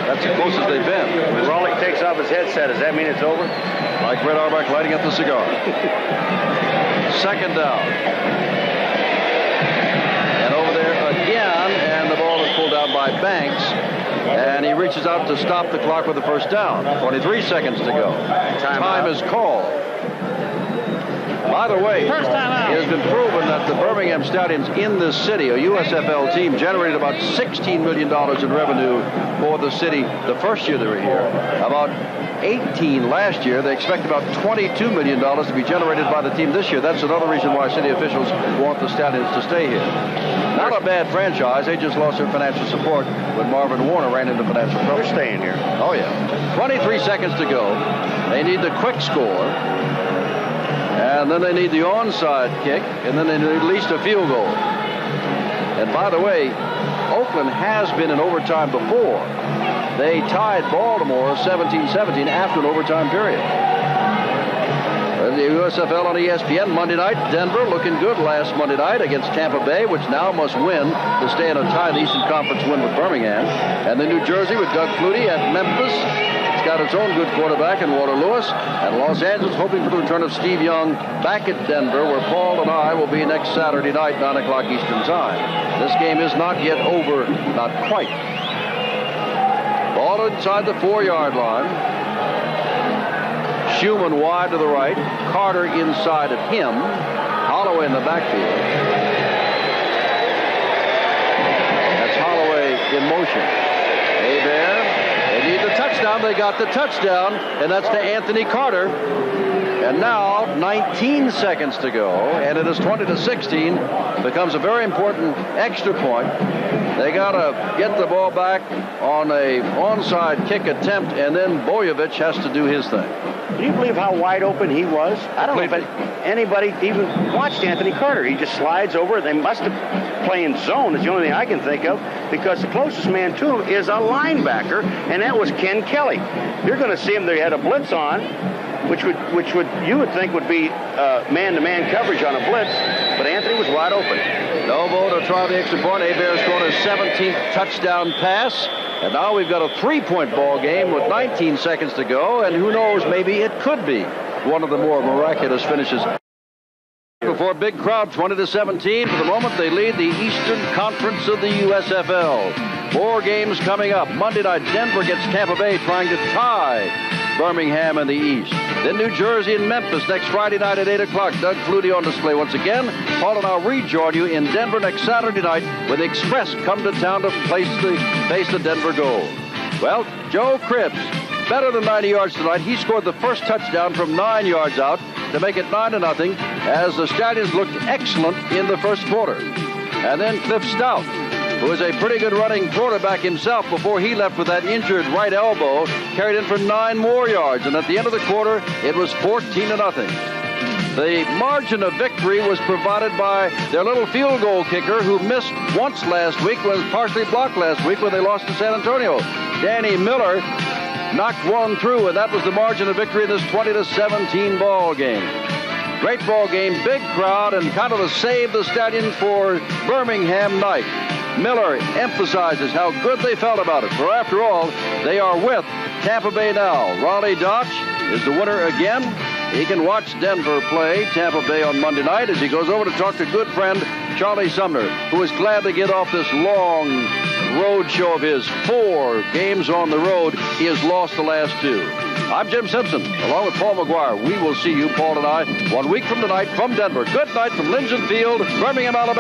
That's the closest they've been. When Raleigh takes off his headset, does that mean it's over? Like Red Auerbach lighting up the cigar. Second down. And over there again, and the ball is pulled out by Banks. And he reaches out to stop the clock with the first down. 23 seconds to go. Time is called. By the way, it has been proven that the Birmingham Stallions in this city, a USFL team, generated about $16 million in revenue for the city the first year they were here. About 18 last year. They expect about $22 million to be generated by the team this year. That's another reason why city officials want the Stallions to stay here. Not a bad franchise. They just lost their financial support when Marvin Warner ran into financial trouble. They're staying here. Oh, yeah. 23 seconds to go. They need the quick score. And then they need the onside kick. And then they need at least a field goal. And by the way, Oakland has been in overtime before. They tied Baltimore 17-17 after an overtime period. The USFL on ESPN Monday night. Denver looking good last Monday night against Tampa Bay, which now must win to stay in a tie. The Eastern Conference win with Birmingham. And then New Jersey with Doug Flutie at Memphis. It's got its own good quarterback in Walter Lewis. And Los Angeles hoping for the return of Steve Young back at Denver, where Paul and I will be next Saturday night, 9 o'clock Eastern time. This game is not yet over, not quite. Ball inside the 4-yard line. Schumann wide to the right. Carter inside of him. Holloway in the backfield. That's Holloway in motion. Hebert. They need the touchdown. They got the touchdown. And that's to Anthony Carter. And now 19 seconds to go. And it is 20-16. Becomes a very important extra point. They got to get the ball back on a onside kick attempt, and then Boyovich has to do his thing. Do you believe how wide open he was? I don't know if anybody even watched Anthony Carter. He just slides over. They must have playing zone. It's the only thing I can think of, because the closest man to him is a linebacker, and that was Ken Kelly. You're going to see him. They had a blitz on, which you would think would be man-to-man coverage on a blitz, but Anthony was wide open. Novo to try the extra point. Hebert's scored his 17th touchdown pass. And now we've got a 3-point ball game with 19 seconds to go. And who knows, maybe it could be one of the more miraculous finishes. Before a big crowd, 20-17. For the moment, they lead the Eastern Conference of the USFL. 4 games coming up. Monday night, Denver gets Tampa Bay trying to tie Birmingham in the East. Then New Jersey and Memphis next Friday night at 8 o'clock. Doug Flutie on display once again. Paul and I'll rejoin you in Denver next Saturday night when the Express come to town to face the Denver Gold. Well, Joe Cribbs, better than 90 yards tonight. He scored the first touchdown from 9 yards out to make it 9-0 as the Stallions looked excellent in the first quarter. And then Cliff Stout, who is a pretty good running quarterback himself before he left with that injured right elbow, carried in for 9 more yards. And at the end of the quarter, it was 14-0. The margin of victory was provided by their little field goal kicker, who missed once last week, was partially blocked last week when they lost to San Antonio. Danny Miller knocked one through, and that was the margin of victory in this 20-17 ball game. Great ball game, big crowd, and kind of a save the Stallions for Birmingham night. Miller emphasizes how good they felt about it, for after all, they are with Tampa Bay now. Raleigh Dodge is the winner again. He can watch Denver play Tampa Bay on Monday night as he goes over to talk to good friend Charlie Sumner, who is glad to get off this long road show of his. 4 games on the road. He has lost the last 2. I'm Jim Simpson, along with Paul McGuire. We will see you, Paul and I, 1 week from tonight from Denver. Good night from Lincoln Field, Birmingham, Alabama.